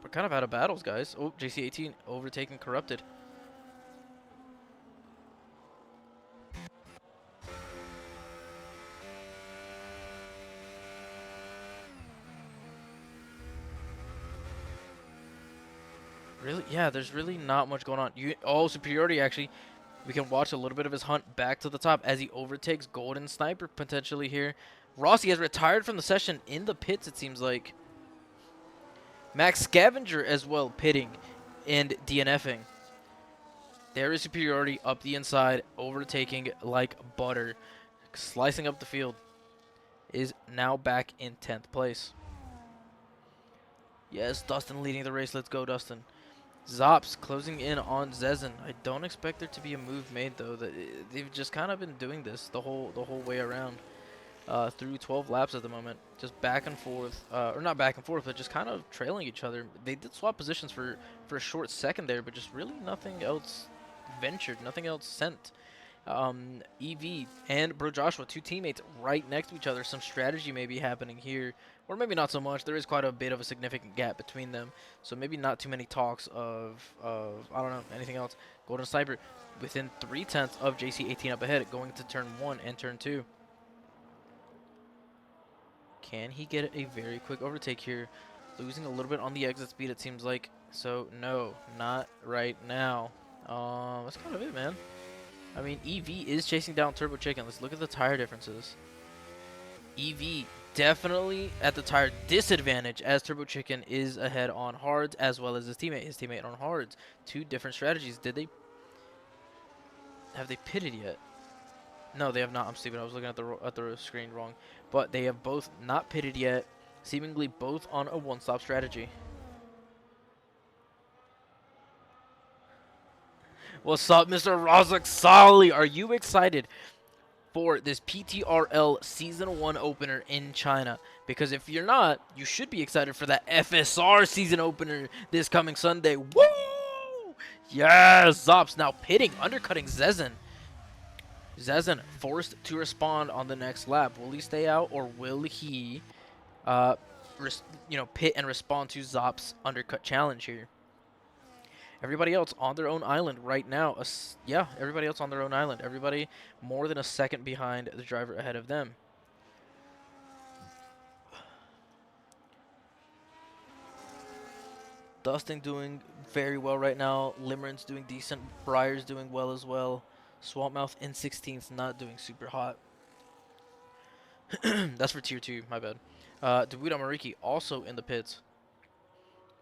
We're kind of out of battles, guys. Oh, JC18 overtaking Corrupted. Really? Yeah, there's really not much going on. Superiority, actually. We can watch a little bit of his hunt back to the top as he overtakes Golden Sniper potentially here. Rossi has retired from the session in the pits, it seems like. Max Scavenger as well pitting and DNFing. There is Superiority up the inside, overtaking like butter. Slicing up the field. Is now back in 10th place. Yes, Dustin leading the race. Let's go, Dustin. Zops closing in on Zezen. I don't expect there to be a move made though. They've just kind of been doing this the whole way around, through 12 laps at the moment, just back and forth, or not back and forth, but just kind of trailing each other. They did swap positions for a short second there, but just really nothing else ventured, nothing else sent. EV and Bro Joshua, two teammates right next to each other. Some strategy may be happening here, or maybe not so much. There is quite a bit of a significant gap between them, so maybe not too many talks of I don't know, anything else. Golden Sniper within 3/10 of JC18 up ahead, going to turn 1 and turn 2. Can he get a very quick overtake here? Losing a little bit on the exit speed, it seems like. So no, not right now. That's kind of it, man. I mean, EV is chasing down Turbo Chicken. Let's look at the tire differences. EV definitely at the tire disadvantage as Turbo Chicken is ahead on hards as well as his teammate on hards. Two different strategies. Have they pitted yet? No, they have not. I'm stupid. I was looking at the screen wrong. But they have both not pitted yet, seemingly both on a one-stop strategy. What's up, Mr. Razak Sali? Are you excited for this PTRL Season 1 opener in China? Because if you're not, you should be excited for that FSR season opener this coming Sunday. Woo! Yes! Zops now pitting, undercutting Zezen. Zezen forced to respond on the next lap. Will he stay out or will he pit and respond to Zop's undercut challenge here. Everybody else on their own island right now. Yeah, everybody else on their own island. Everybody more than a second behind the driver ahead of them. Dustin doing very well right now. Limerence doing decent. Briar's doing well as well. Swampmouth in 16th, not doing super hot. That's for tier 2, my bad. Dawood Amariki also in the pits.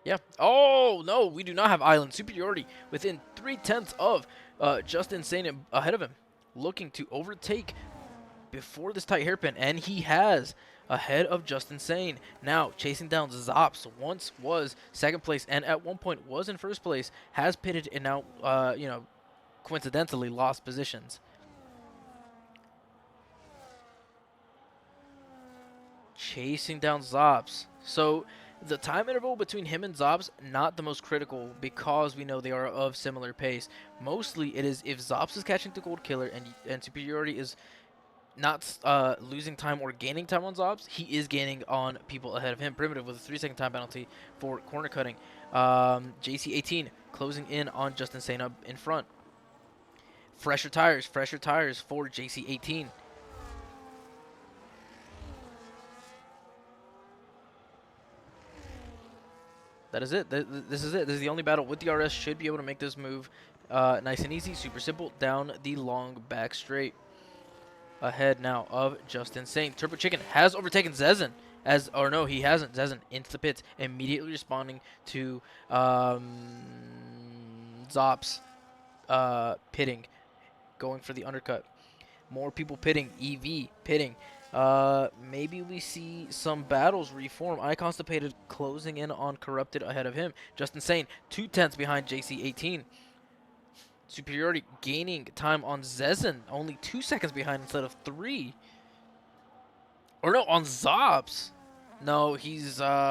Yeah. Oh, no, we do not have island superiority within 3/10 of Just Insane ahead of him. Looking to overtake before this tight hairpin, and he has ahead of Just Insane. Now chasing down Zops, once was second place and at one point was in first place, has pitted and now, coincidentally lost positions. Chasing down Zops. So the time interval between him and Zops, not the most critical because we know they are of similar pace. Mostly it is if Zops is catching the Gold Killer and superiority is not losing time or gaining time on Zops, he is gaining on people ahead of him. Primitive with a 3-second time penalty for corner cutting. JC18 closing in on Just Insane up in front. Fresher tires for JC18. That is it. This is it. This is the only battle with the RS. Should be able to make this move nice and easy. Super simple. Down the long back straight. Ahead now of Just Insane. Turbo Chicken has overtaken Zezen. He hasn't. Zezen into the pits. Immediately responding to Zops pitting. Going for the undercut. More people pitting. EV pitting. Maybe we see some battles reform. Constipated closing in on Corrupted ahead of him. Just Insane, 2/10 behind JC18. Superiority gaining time on Zezen, only 2 seconds behind instead of 3. Or no, on Zops. No, he's actually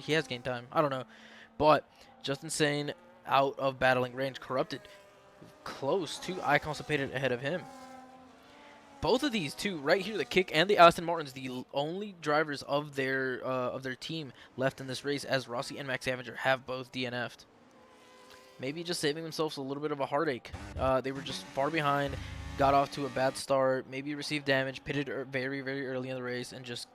he has gained time. I don't know, but Just Insane out of battling range. Corrupted close to Constipated ahead of him. Both of these two right here, the Kick and the Aston Martins, the only drivers of their team left in this race, as Rossi and Max Avenger have both DNF'd. Maybe just saving themselves a little bit of a heartache. They were just far behind, got off to a bad start, maybe received damage, pitted very, very early in the race, and just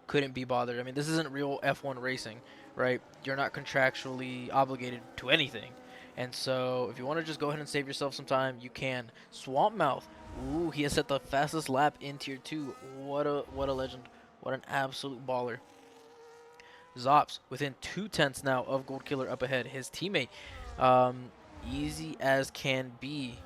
couldn't be bothered. I mean, this isn't real F1 racing, right? You're not contractually obligated to anything. And so if you want to just go ahead and save yourself some time, you can. Swampmouth. Ooh, he has set the fastest lap in Tier 2. What a legend. What an absolute baller. Zops within 2/10 now of Gold Killer up ahead. His teammate, easy as can be.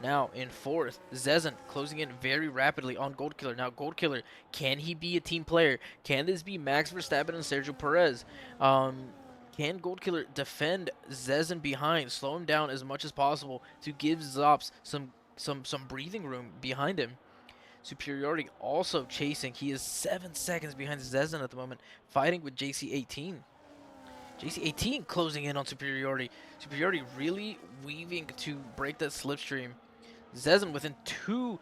Now in fourth, Zezen closing in very rapidly on Gold Killer. Now Gold Killer, can he be a team player? Can this be Max Verstappen and Sergio Perez? Can Gold Killer defend Zezen behind, slow him down as much as possible to give Zops some breathing room behind him? Superiority also chasing. He is 7 seconds behind Zezen at the moment, fighting with JC18. JC18 closing in on Superiority. Superiority really weaving to break that slipstream. Zezen within 2.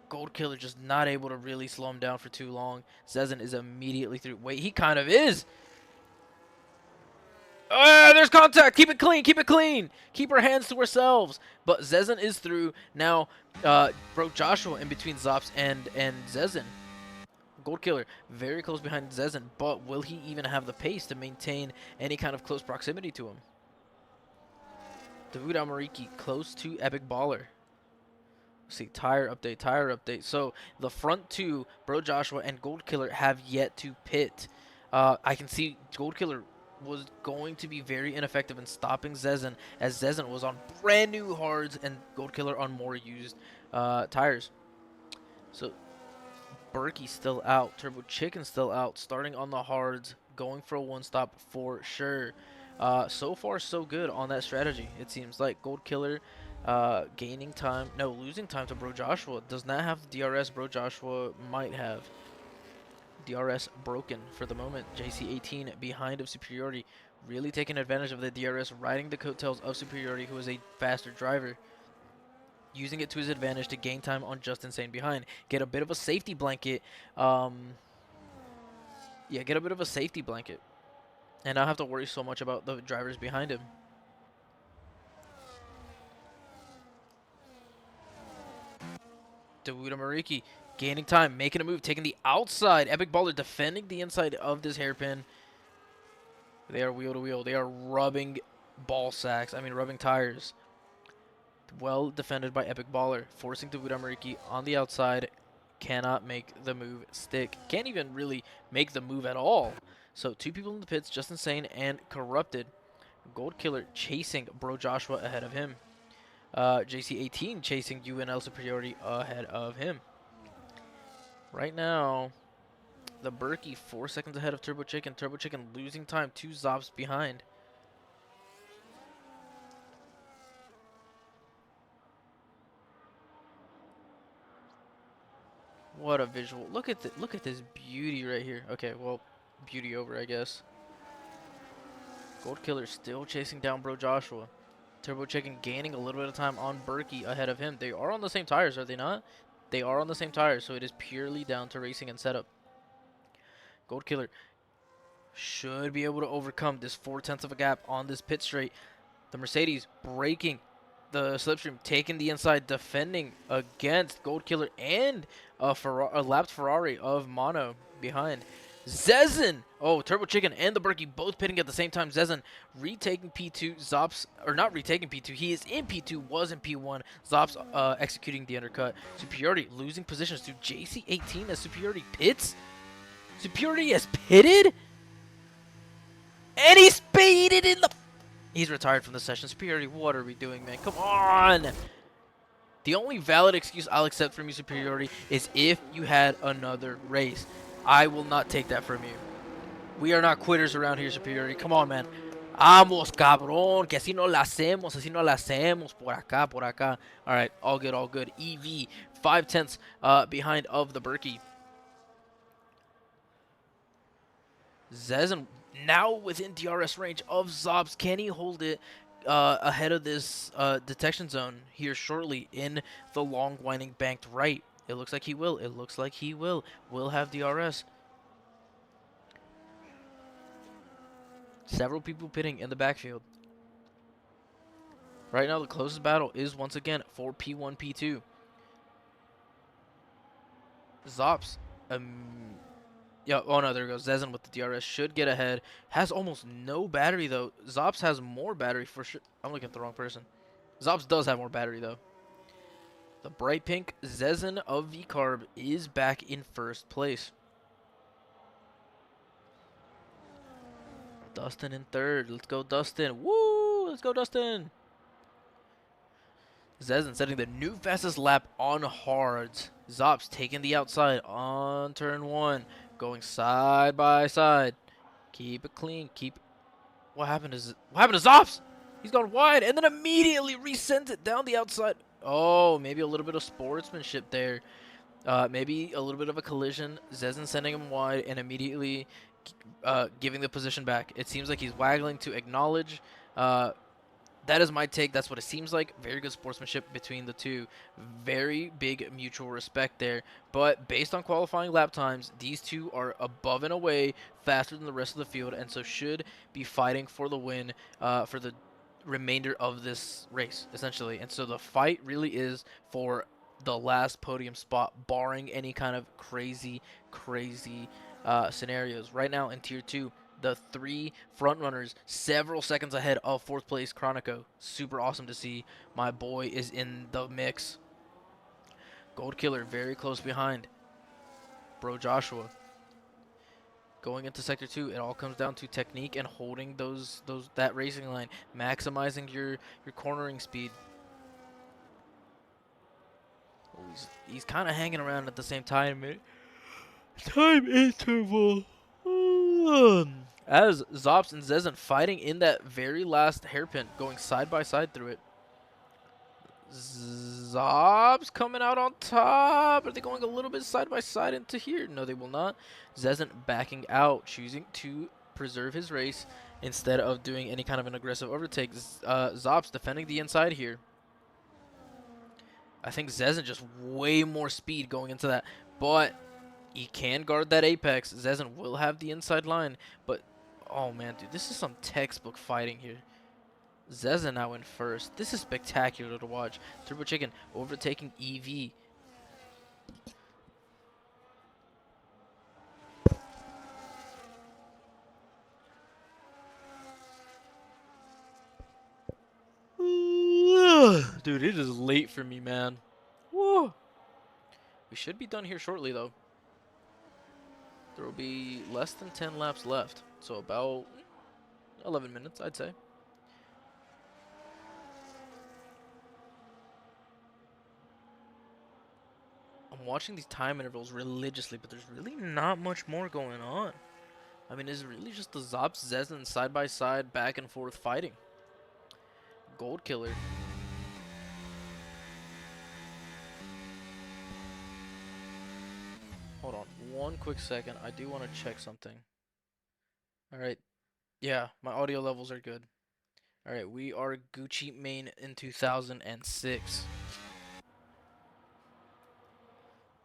Gold Killer just not able to really slow him down for too long. Zezen is immediately through. Wait, he kind of is. There's contact. Keep it clean. Keep it clean. Keep our hands to ourselves. But Zezen is through. Now, broke Joshua in between Zops and Zezen. Gold Killer very close behind Zezen, but will he even have the pace to maintain any kind of close proximity to him? Dawood Amariki close to Epic Baller. Let's see, tire update. So the front two, Bro Joshua and Gold Killer, have yet to pit. I can see Gold Killer was going to be very ineffective in stopping Zezen, as Zezen was on brand new hards and Gold Killer on more used tires. So Berkey still out, Turbo Chicken still out, starting on the hards, going for a one-stop for sure. So far, so good on that strategy, it seems like. Gold Killer gaining time, no, losing time to Bro Joshua. Does not have the DRS. Bro Joshua might have. DRS broken for the moment. JC18 behind of Superiority really taking advantage of the DRS, riding the coattails of Superiority, who is a faster driver, using it to his advantage to gain time on Just Insane behind. Get a bit of a safety blanket. Yeah, get a bit of a safety blanket. And not have to worry so much about the drivers behind him. Dawuda Mariki gaining time, making a move, taking the outside. Epic Baller defending the inside of this hairpin. They are wheel to wheel. They are rubbing rubbing tires. Well defended by Epic Baller, forcing Dawuda Mariki on the outside. Cannot make the move stick. Can't even really make the move at all. So 2 people in the pits, Just Insane and Corrupted. Gold Killer chasing Bro Joshua ahead of him. JC18 chasing UNL Superiority ahead of him. Right now, the Berkey 4 seconds ahead of Turbo Chicken. Turbo Chicken losing time, 2 Zops behind. What a visual! Look at this beauty right here. Okay, well, beauty over, I guess. Gold Killer still chasing down Bro Joshua. Turbo Chicken gaining a little bit of time on Berkey ahead of him. They are on the same tires, are they not? They are on the same tires, so it is purely down to racing and setup. Gold Killer should be able to overcome this 4/10 of a gap on this pit straight. The Mercedes breaking the slipstream, taking the inside, defending against Gold Killer and a lapped Ferrari of Mono behind. Zezin! Oh, Turbo Chicken and the Berkey both pitting at the same time. Zezin retaking P2. Zops, or not retaking P2. He is in P2, was in P1. Zops executing the undercut. Superiority losing positions to JC18 as Superiority pits. Superiority has pitted? And he's speeded in the... He's retired from the session. Superiority, what are we doing, man? Come on! The only valid excuse I'll accept from you, Superiority, is if you had another race. I will not take that from you. We are not quitters around here, Superiority. Come on, man. Vamos, cabrón, que así no la hacemos, por acá, por acá. Alright, all good, all good. EV, 5/10 behind of the Berkey. Zezin now within DRS range of Zops. Can he hold it ahead of this detection zone here shortly in the long winding banked right? It looks like he will. It looks like he will. Will have DRS. Several people pitting in the backfield. Right now, the closest battle is once again for P1, P2. Zops. Yeah, oh no, there goes Zezin with the DRS. Should get ahead. Has almost no battery, though. Zops has more battery for sure. I'm looking at the wrong person. Zops does have more battery, though. The bright pink Zezin of V-Carb is back in first place. Dustin in third. Let's go, Dustin. Woo! Let's go, Dustin. Zezin setting the new fastest lap on hards. Zops taking the outside on turn 1. Going side by side. Keep it clean. What happened to Zops? He's gone wide and then immediately resends it down the outside. Oh, maybe a little bit of sportsmanship there. Maybe a little bit of a collision. Zezin sending him wide and immediately giving the position back. It seems like he's waggling to acknowledge. That is my take. That's what it seems like. Very good sportsmanship between the two. Very big mutual respect there. But based on qualifying lap times, these two are above and away faster than the rest of the field, and so should be fighting for the win for the remainder of this race, essentially. And so the fight really is for the last podium spot, barring any kind of crazy scenarios. Right now in Tier 2, the 3 front runners several seconds ahead of 4th place Chronico. Super awesome to see. My boy is in the mix. Gold Killer very close behind. Bro Joshua. Going into Sector 2, it all comes down to technique and holding that racing line, maximizing your cornering speed. Oh, he's kind of hanging around at the same time interval. As Zops and Zezin fighting in that very last hairpin, going side by side through it. Zops coming out on top. Are they going a little bit side by side into here? No, they will not. Zezin backing out, choosing to preserve his race instead of doing any kind of an aggressive overtake. Zops defending the inside here. I think Zezin just way more speed going into that, but he can guard that apex. Zezin will have the inside line, but oh man, dude, this is some textbook fighting here. Zezin now in first. This is spectacular to watch. Turbo Chicken overtaking EV. Dude, it is late for me, man. Woo. We should be done here shortly, though. There will be less than 10 laps left. So about 11 minutes, I'd say. I'm watching these time intervals religiously, but there's really not much more going on. I mean, it's really just the Zops, Zezin side by side, back and forth fighting. Gold Killer. Hold on one quick second. I do want to check something. Alright. Yeah, my audio levels are good. Alright, we are Gucci Mane in 2006.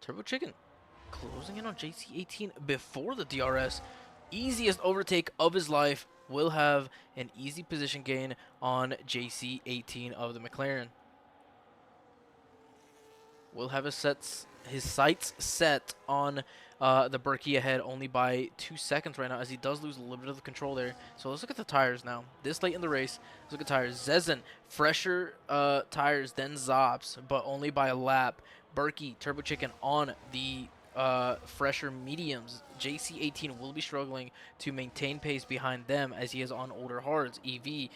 Turbo Chicken closing in on JC18 before the DRS. Easiest overtake of his life. Will have an easy position gain on JC18 of the McLaren. Will have his sights set on the Berkey ahead only by 2 seconds right now, as he does lose a little bit of the control there. So let's look at the tires now. This late in the race, let's look at tires. Zezin, fresher tires than Zops, but only by a lap. Berkey, Turbo Chicken on the fresher mediums. JC18 will be struggling to maintain pace behind them, as he is on older hards. EV,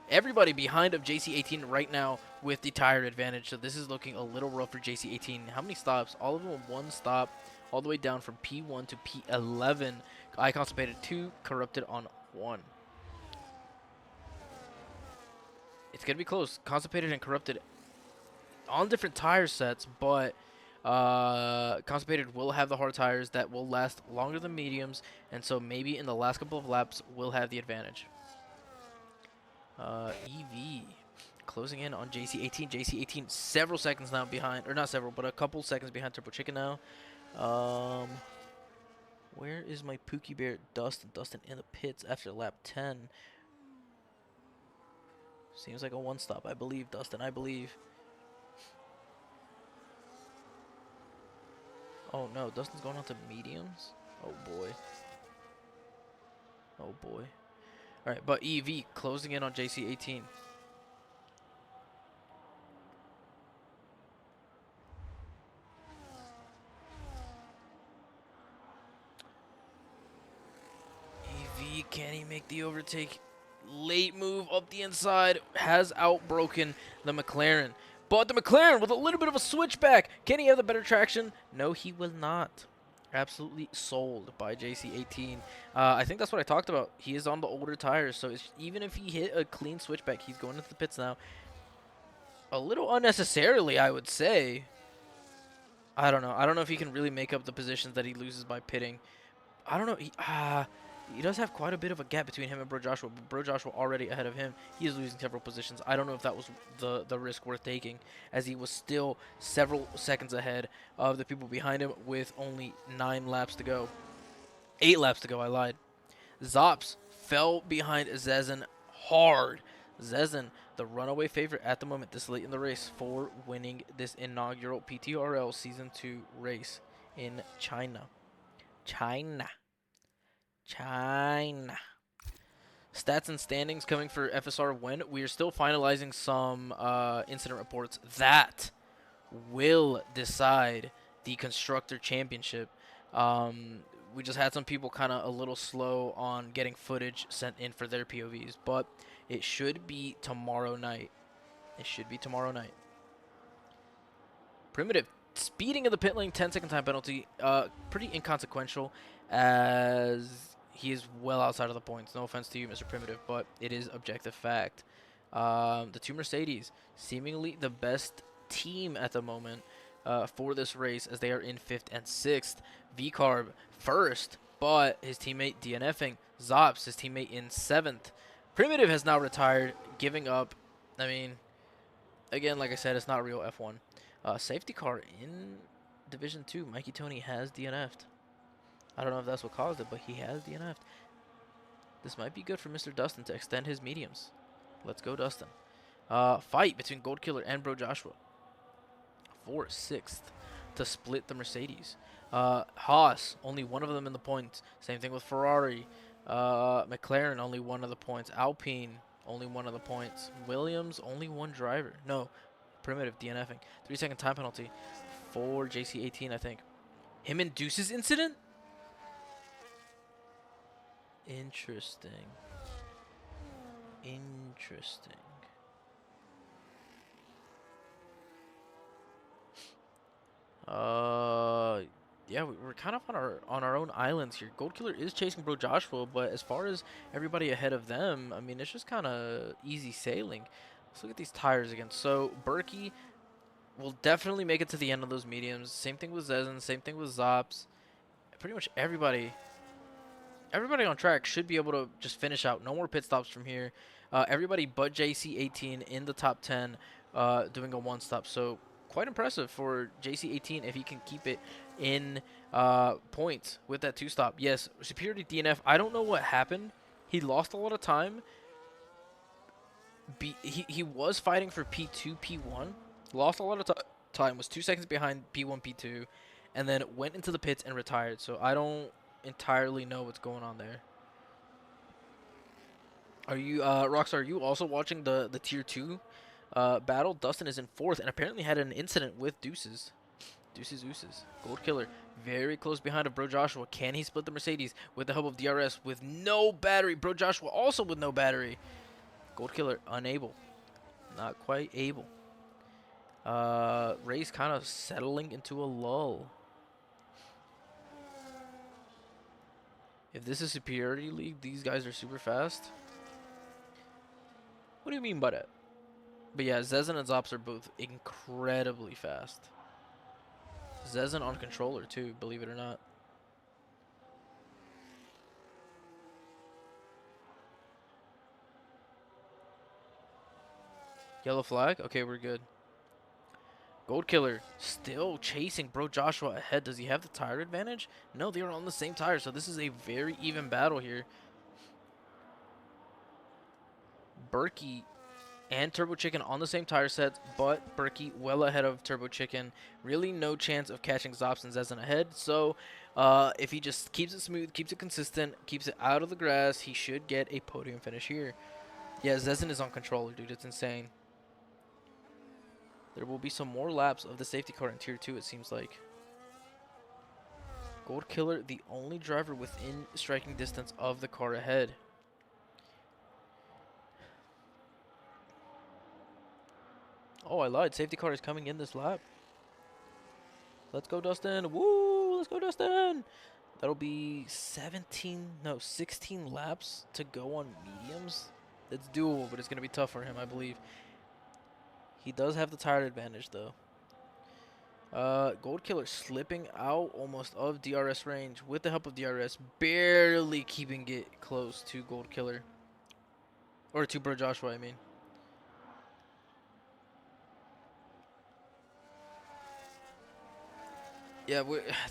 everybody behind of JC18 right now with the tire advantage, so this is looking a little rough for JC18. How many stops? All of them one stop, all the way down from P1 to P11. I constipated 2, corrupted on 1. It's gonna be close. Constipated and corrupted on different tire sets, but Constipated will have the hard tires that will last longer than mediums, and so maybe in the last couple of laps will have the advantage. EV closing in on JC18. JC18 several seconds now behind, or not several, but a couple seconds behind Turbo Chicken now. Where is my Pookie Bear? Dustin. Dustin in the pits after lap 10. Seems like a one stop, I believe, Dustin, I believe. Oh no, Dustin's going on to mediums? Oh boy. Oh boy. Alright, but EV closing in on JC18. EV, can he make the overtake? Late move up the inside has outbroken the McLaren. But the McLaren with a little bit of a switchback. Can he have the better traction? No, he will not. Absolutely sold by JC18. I think that's what I talked about. He is on the older tires, so even if he hit a clean switchback, he's going into the pits now. A little unnecessarily, I would say. I don't know. I don't know if he can really make up the positions that he loses by pitting. I don't know. He does have quite a bit of a gap between him and Bro Joshua. But Bro Joshua already ahead of him. He is losing several positions. I don't know if that was the risk worth taking, as he was still several seconds ahead of the people behind him with only 9 laps to go. 8 laps to go, I lied. Zops fell behind Zezin hard. Zezin, the runaway favorite at the moment this late in the race for winning this inaugural PTRL Season 2 race in China. China. Stats and standings coming for FSR when we are still finalizing some incident reports that will decide the Constructor Championship. We just had some people kind of a little slow on getting footage sent in for their POVs, but it should be tomorrow night. It should be tomorrow night. Primitive speeding of the pit lane, 10-second time penalty. Pretty inconsequential, as he is well outside of the points. No offense to you, Mr. Primitive, but it is objective fact. The two Mercedes, seemingly the best team at the moment for this race, as they are in 5th and 6th. VCarb first, but his teammate DNFing. Zops, his teammate in 7th. Primitive has now retired, giving up. I mean, again, like I said, it's not real F1. Safety car in Division 2. Mikey Tony has DNF'd. I don't know if that's what caused it, but he has DNF'd. This might be good for Mr. Dustin to extend his mediums. Let's go, Dustin. Fight between Gold Killer and Bro Joshua for 6th to split the Mercedes. Haas, only one of them in the points. Same thing with Ferrari. McLaren, only one of the points. Alpine, only one of the points. Williams, only one driver. No, Primitive DNFing. 3-second time penalty for JC18, I think. Him and Deuce's incident? Interesting. Interesting. Yeah, we're kind of on our own islands here. Gold Killer is chasing Bro Joshua, but as far as everybody ahead of them, I mean, it's just kind of easy sailing. Let's look at these tires again. So Berkey will definitely make it to the end of those mediums. Same thing with Zezen. Same thing with Zops. Pretty much everybody on track should be able to just finish out. No more pit stops from here. Everybody but JC18 in the top 10 doing a one stop. So quite impressive for JC18 if he can keep it in points with that 2-stop. Yes, Superiority DNF. I don't know what happened. He lost a lot of time. He was fighting for P2, P1. Lost a lot of time. Was 2 seconds behind P1, P2. And then went into the pits and retired. So I don't entirely know what's going on there. Are you, Rockstar, are you also watching the Tier 2 battle? Dustin is in 4th and apparently had an incident with Deuces. Deuces. Gold Killer very close behind of Bro Joshua. Can he split the Mercedes with the help of DRS with no battery? Bro Joshua also with no battery. Gold Killer unable. Not quite able. Race kind of settling into a lull. If this is Superiority League, these guys are super fast. What do you mean by that? But yeah, Zezen and Zops are both incredibly fast. Zezen on controller too, believe it or not. Yellow flag? Okay, we're good. Gold Killer still chasing Bro Joshua ahead. Does he have the tire advantage? No, they are on the same tire, so this is a very even battle here. Berkey and Turbo Chicken on the same tire sets, but Berkey well ahead of Turbo Chicken. Really no chance of catching Zops and Zezen ahead. So if he just keeps it smooth, keeps it consistent, keeps it out of the grass, he should get a podium finish here. Yeah, Zezen is on controller, dude. It's insane. There will be some more laps of the safety car in Tier 2, it seems like. Gold Killer, the only driver within striking distance of the car ahead. Oh, I lied. Safety car is coming in this lap. Let's go, Dustin. Woo! Let's go, Dustin! That'll be 16 laps to go on mediums. It's doable, but it's going to be tough for him, I believe. He does have the tire advantage, though. Gold Killer slipping out almost of DRS range with the help of DRS, barely keeping it close to Gold Killer. Or to Bro Joshua, I mean. Yeah,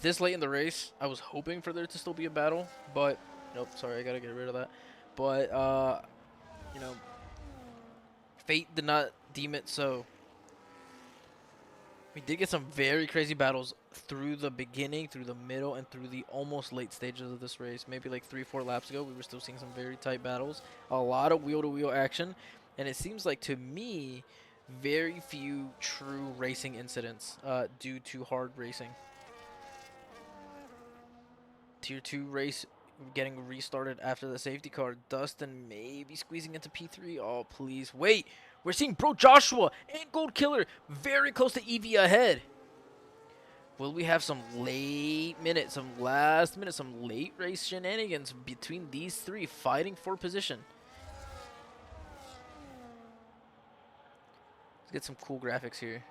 this late in the race, I was hoping for there to still be a battle, but nope, sorry, I gotta get rid of that. But, you know, fate did not deem it so. We did get some very crazy battles through the beginning, through the middle, and through the almost late stages of this race. Maybe like 3-4 laps ago, we were still seeing some very tight battles. A lot of wheel-to-wheel action, and it seems like, to me, very few true racing incidents due to hard racing. Tier 2 race getting restarted after the safety car. Dustin maybe squeezing into P3. Oh, please. Wait. We're seeing Bro Joshua and Gold Killer very close to EV ahead. Will we have some late minute, some last minute, some late race shenanigans between these three fighting for position? Let's get some cool graphics here.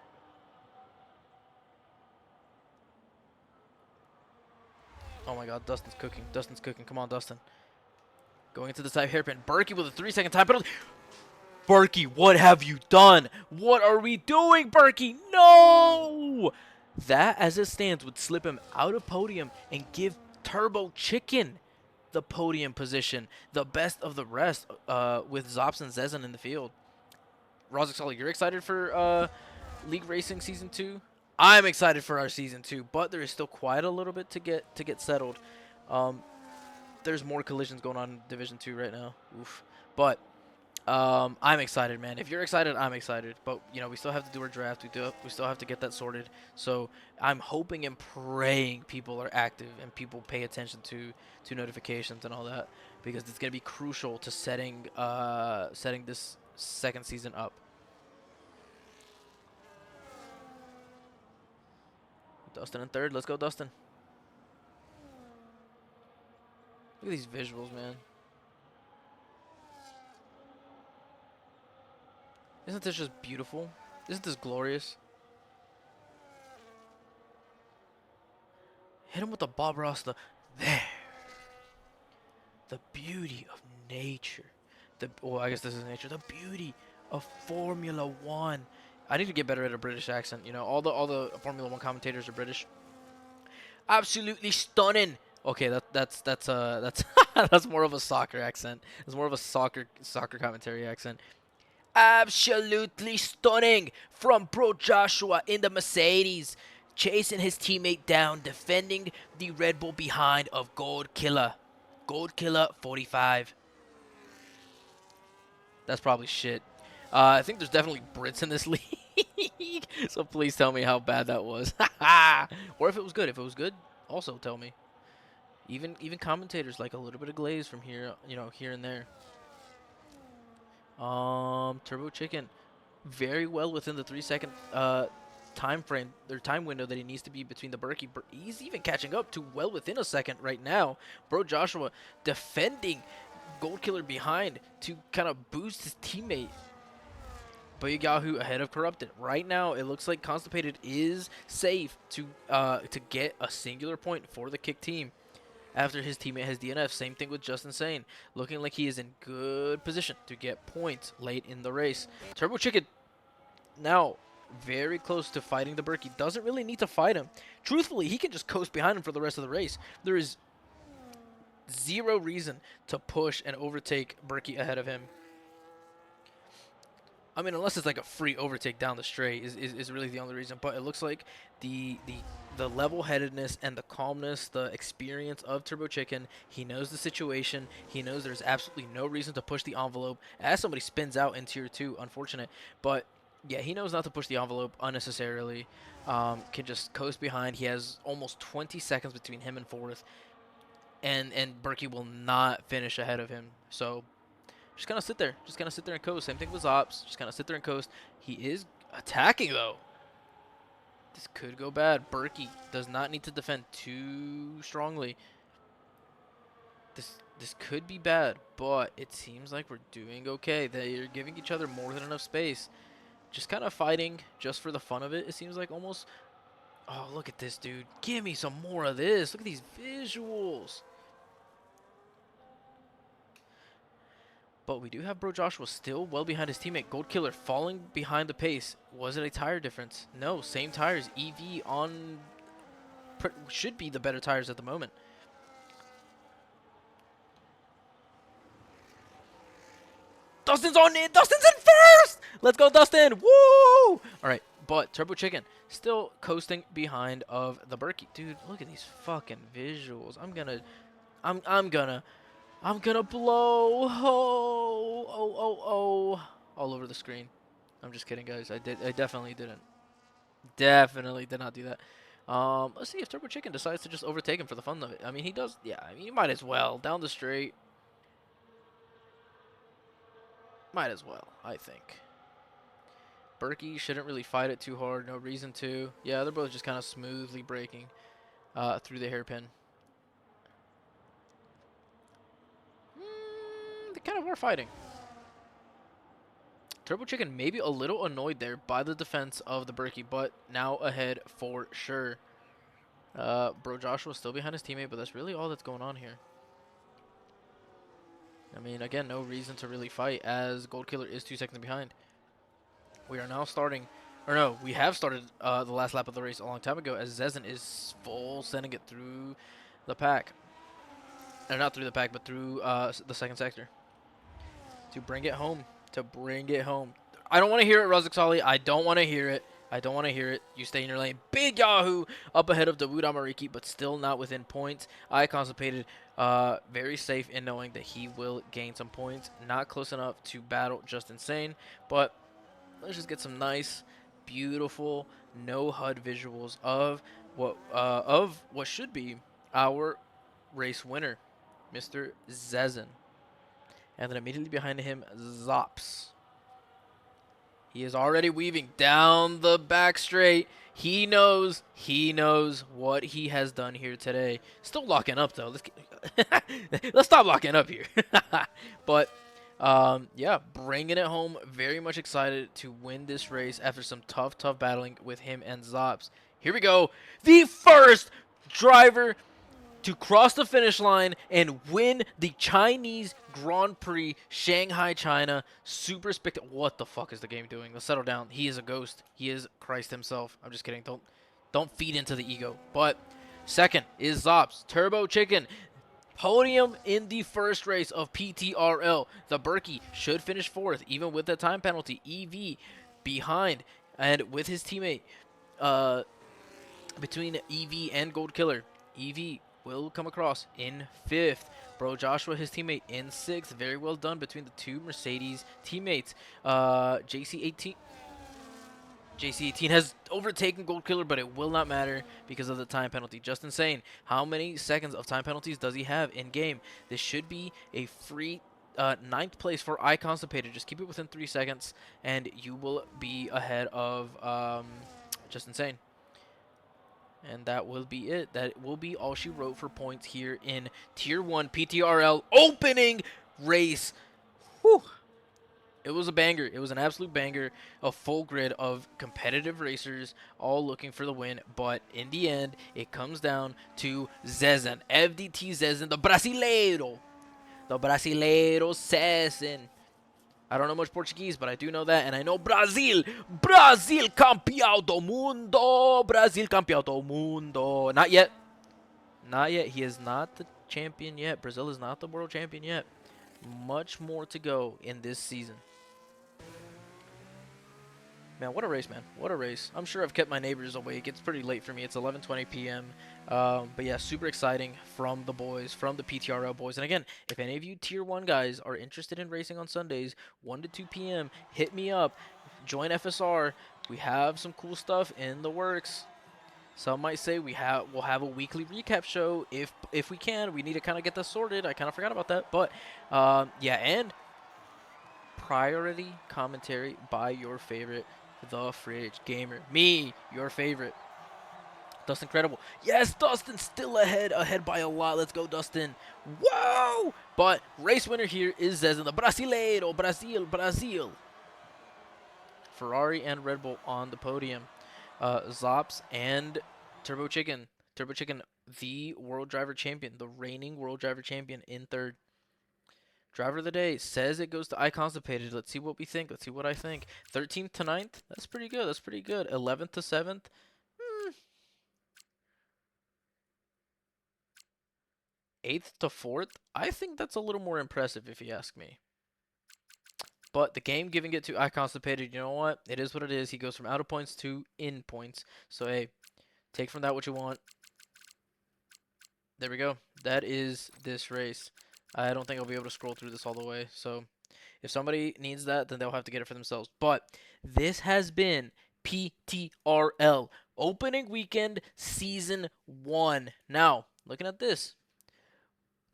Oh my god, Dustin's cooking. Dustin's cooking. Come on, Dustin. Going into the side hairpin. Berkey with a 3-second time penalty. Berkey, what have you done? What are we doing, Berkey? No! That, as it stands, would slip him out of podium and give Turbo Chicken the podium position. The best of the rest with Zops and Zezan in the field. Rozak, you're excited for League Racing Season 2? I'm excited for our Season 2, but there is still quite a little bit to get settled. There's more collisions going on in Division 2 right now. Oof. But I'm excited, man. If you're excited, I'm excited. But you know, we still have to do our draft. We still have to get that sorted. So I'm hoping and praying people are active and people pay attention to notifications and all that, because it's gonna be crucial to setting this second season up. Dustin in third. Let's go, Dustin. Look at these visuals, man. Isn't this just beautiful? Isn't this glorious? Hit him with the Bob Ross. There. The beauty of nature. Well, I guess this is nature. The beauty of Formula One. I need to get better at a British accent. You know, all the Formula One commentators are British. Absolutely stunning. Okay, that's that's more of a soccer accent. It's more of a soccer commentary accent. Absolutely stunning from Bro Joshua in the Mercedes, chasing his teammate down, defending the Red Bull behind of Gold Killer. Gold Killer 45. That's probably shit. I think there's definitely Brits in this league, so please tell me how bad that was. Or if it was good. If it was good, also tell me. Even commentators like a little bit of glaze from here, you know, here and there. Turbo Chicken, very well within the 3-second time frame, or time window that he needs to be between the Berkey. He's even catching up to well within a second right now. Bro Joshua defending Gold Killer behind to kind of boost his teammate. But Yahoo ahead of Corrupted. Right now, it looks like Constipated is safe to get a singular point for the Kick team after his teammate has DNF. Same thing with Justin Sane. Looking like he is in good position to get points late in the race. Turbo Chicken now very close to fighting the Berkey. Doesn't really need to fight him. Truthfully, he can just coast behind him for the rest of the race. There is zero reason to push and overtake Berkey ahead of him. I mean, unless it's like a free overtake down the straight is really the only reason. But it looks like the level-headedness and the calmness, the experience of Turbo Chicken, he knows the situation. He knows there's absolutely no reason to push the envelope. As somebody spins out in Tier 2, unfortunate. But, yeah, he knows not to push the envelope unnecessarily. Can just coast behind. He has almost 20 seconds between him and fourth. And Berkey will not finish ahead of him. So just kind of sit there. Just kind of sit there and coast. Same thing with Zops. Just kind of sit there and coast. He is attacking, though. This could go bad. Berkey does not need to defend too strongly. This could be bad, but it seems like we're doing okay. They're giving each other more than enough space. Just kind of fighting just for the fun of it. It seems like almost. Oh, look at this, dude. Give me some more of this. Look at these visuals. But we do have Bro Joshua still well behind his teammate. Gold Killer falling behind the pace. Was it a tire difference? No, same tires. EV on should be the better tires at the moment. Dustin's on it. Dustin's in first. Let's go, Dustin. Woo! All right, but Turbo Chicken still coasting behind of the Berkey. Dude, look at these fucking visuals. I'm gonna blow all over the screen. I'm just kidding, guys. I definitely didn't. Definitely did not do that. Let's see if Turbo Chicken decides to just overtake him for the fun of it. I mean, he does. Yeah, I mean, he might as well. Down the straight. Might as well, I think. Berkey shouldn't really fight it too hard. No reason to. Yeah, they're both just kind of smoothly braking through the hairpin. They kind of are fighting. Turbo Chicken maybe a little annoyed there by the defense of the Berkey, but now ahead for sure. Bro Joshua's still behind his teammate, but that's really all that's going on here. I mean, again, no reason to really fight as Gold Killer is 2 seconds behind. We are now starting, or no, we have started the last lap of the race a long time ago as Zezen is full sending it through the pack. Or not through the pack, but through the second sector. To bring it home. To bring it home. I don't want to hear it, Razak Sali. I don't want to hear it. I don't want to hear it. You stay in your lane. Big Yahoo up ahead of Dawood Amariki, but still not within points. I constipated, very safe in knowing that he will gain some points. Not close enough to battle Just Insane, but let's just get some nice, beautiful, no HUD visuals of what should be our race winner, Mr. Zezen. And then immediately behind him, Zops. He is already weaving down the back straight. He knows what he has done here today. Still locking up though. Let's stop locking up here. But yeah, bringing it home. Very much excited to win this race after some tough battling with him and Zops. Here we go. The first driver to cross the finish line and win the Chinese Grand Prix, Shanghai, China. Super spectacular. What the fuck is the game doing? Let's settle down. He is a ghost. He is Christ himself. I'm just kidding. Don't feed into the ego. But second is Zops, Turbo Chicken. Podium in the first race of PTRL. The Berkey should finish fourth, even with the time penalty. EV behind, and with his teammate, between EV and Gold Killer. EV will come across in fifth. Bro Joshua, his teammate, in sixth. Very well done between the two Mercedes teammates. JC18 has overtaken Gold Killer, but it will not matter because of the time penalty. Just Insane. How many seconds of time penalties does he have in game? This should be a free ninth place for iConstipated. Just keep it within 3 seconds, and you will be ahead of Just Insane. And that will be it. That will be all she wrote for points here in Tier 1 PTRL opening race. Whew. It was a banger. It was an absolute banger. A full grid of competitive racers all looking for the win. But in the end, it comes down to Zezen. FDT Zezen, the Brasileiro. The Brasileiro Zezen. I don't know much Portuguese, but I do know that, and I know Brazil. Brasil campeão do mundo. Brasil campeão do mundo. Not yet. Not yet. He is not the champion yet. Brazil is not the world champion yet. Much more to go in this season. Man, what a race, man. What a race. I'm sure I've kept my neighbors awake. It's pretty late for me. It's 11:20 p.m. But yeah, super exciting from the boys, from the PTRL boys. And again, if any of you Tier 1 guys are interested in racing on Sundays, 1 to 2 p.m., hit me up. Join FSR. We have some cool stuff in the works. Some might say we'll have a weekly recap show if we can. We need to kind of get that sorted. I kind of forgot about that. But yeah, and priority commentary by your favorite The Fridge Gamer. Me, your favorite. Dustin Credible. Yes, Dustin still ahead by a lot. Let's go, Dustin. Whoa! But race winner here is Zezen, the Brasileiro. Brazil. Ferrari and Red Bull on the podium. Zops and Turbo Chicken. Turbo Chicken, the World Driver Champion, the reigning World Driver Champion, in third. Driver of the day says it goes to iConstipated. Let's see what we think. Let's see what I think. 13th to 9th. That's pretty good. That's pretty good. 11th to 7th. 8th to 4th. I think that's a little more impressive if you ask me. But the game giving it to iConstipated, you know what? It is what it is. He goes from out of points to in points. So, hey, take from that what you want. There we go. That is this race. I don't think I'll be able to scroll through this all the way. So, if somebody needs that, then they'll have to get it for themselves. But this has been PTRL Opening Weekend Season 1. Now, looking at this,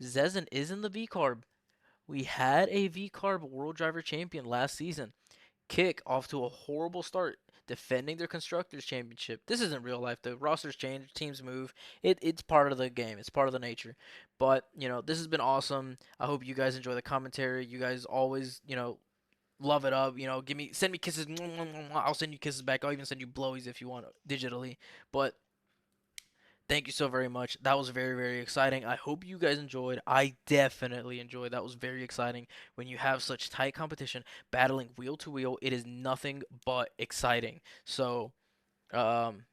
Zezen is in the V-Carb. We had a V-Carb World Driver Champion last season. Kick off to a horrible start, defending their Constructors Championship. This isn't real life, though. Rosters change, teams move. It's part of the game. It's part of the nature. But, you know, this has been awesome. I hope you guys enjoy the commentary. You guys always, you know, love it up. You know, send me kisses. I'll send you kisses back. I'll even send you blowies if you want digitally. But Thank you so very much. That was very, very exciting. I hope you guys enjoyed. I definitely enjoyed. That was very exciting. When you have such tight competition battling wheel to wheel, it is nothing but exciting. So, um,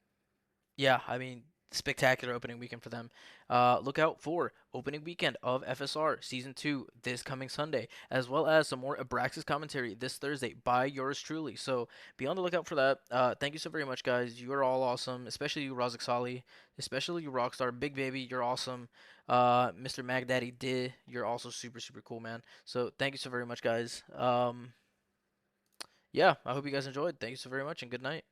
yeah, I mean, spectacular opening weekend for them. Look out for opening weekend of FSR Season 2 this coming Sunday, as well as some more Abraxas commentary this Thursday by yours truly. So be on the lookout for that. Thank you so very much, guys. You are all awesome, especially you, Razak Sali, especially you, Rockstar. Big Baby, you're awesome. Mr. Magdaddy D, you're also super, super cool, man. So thank you so very much, guys. Yeah, I hope you guys enjoyed. Thank you so very much, and good night.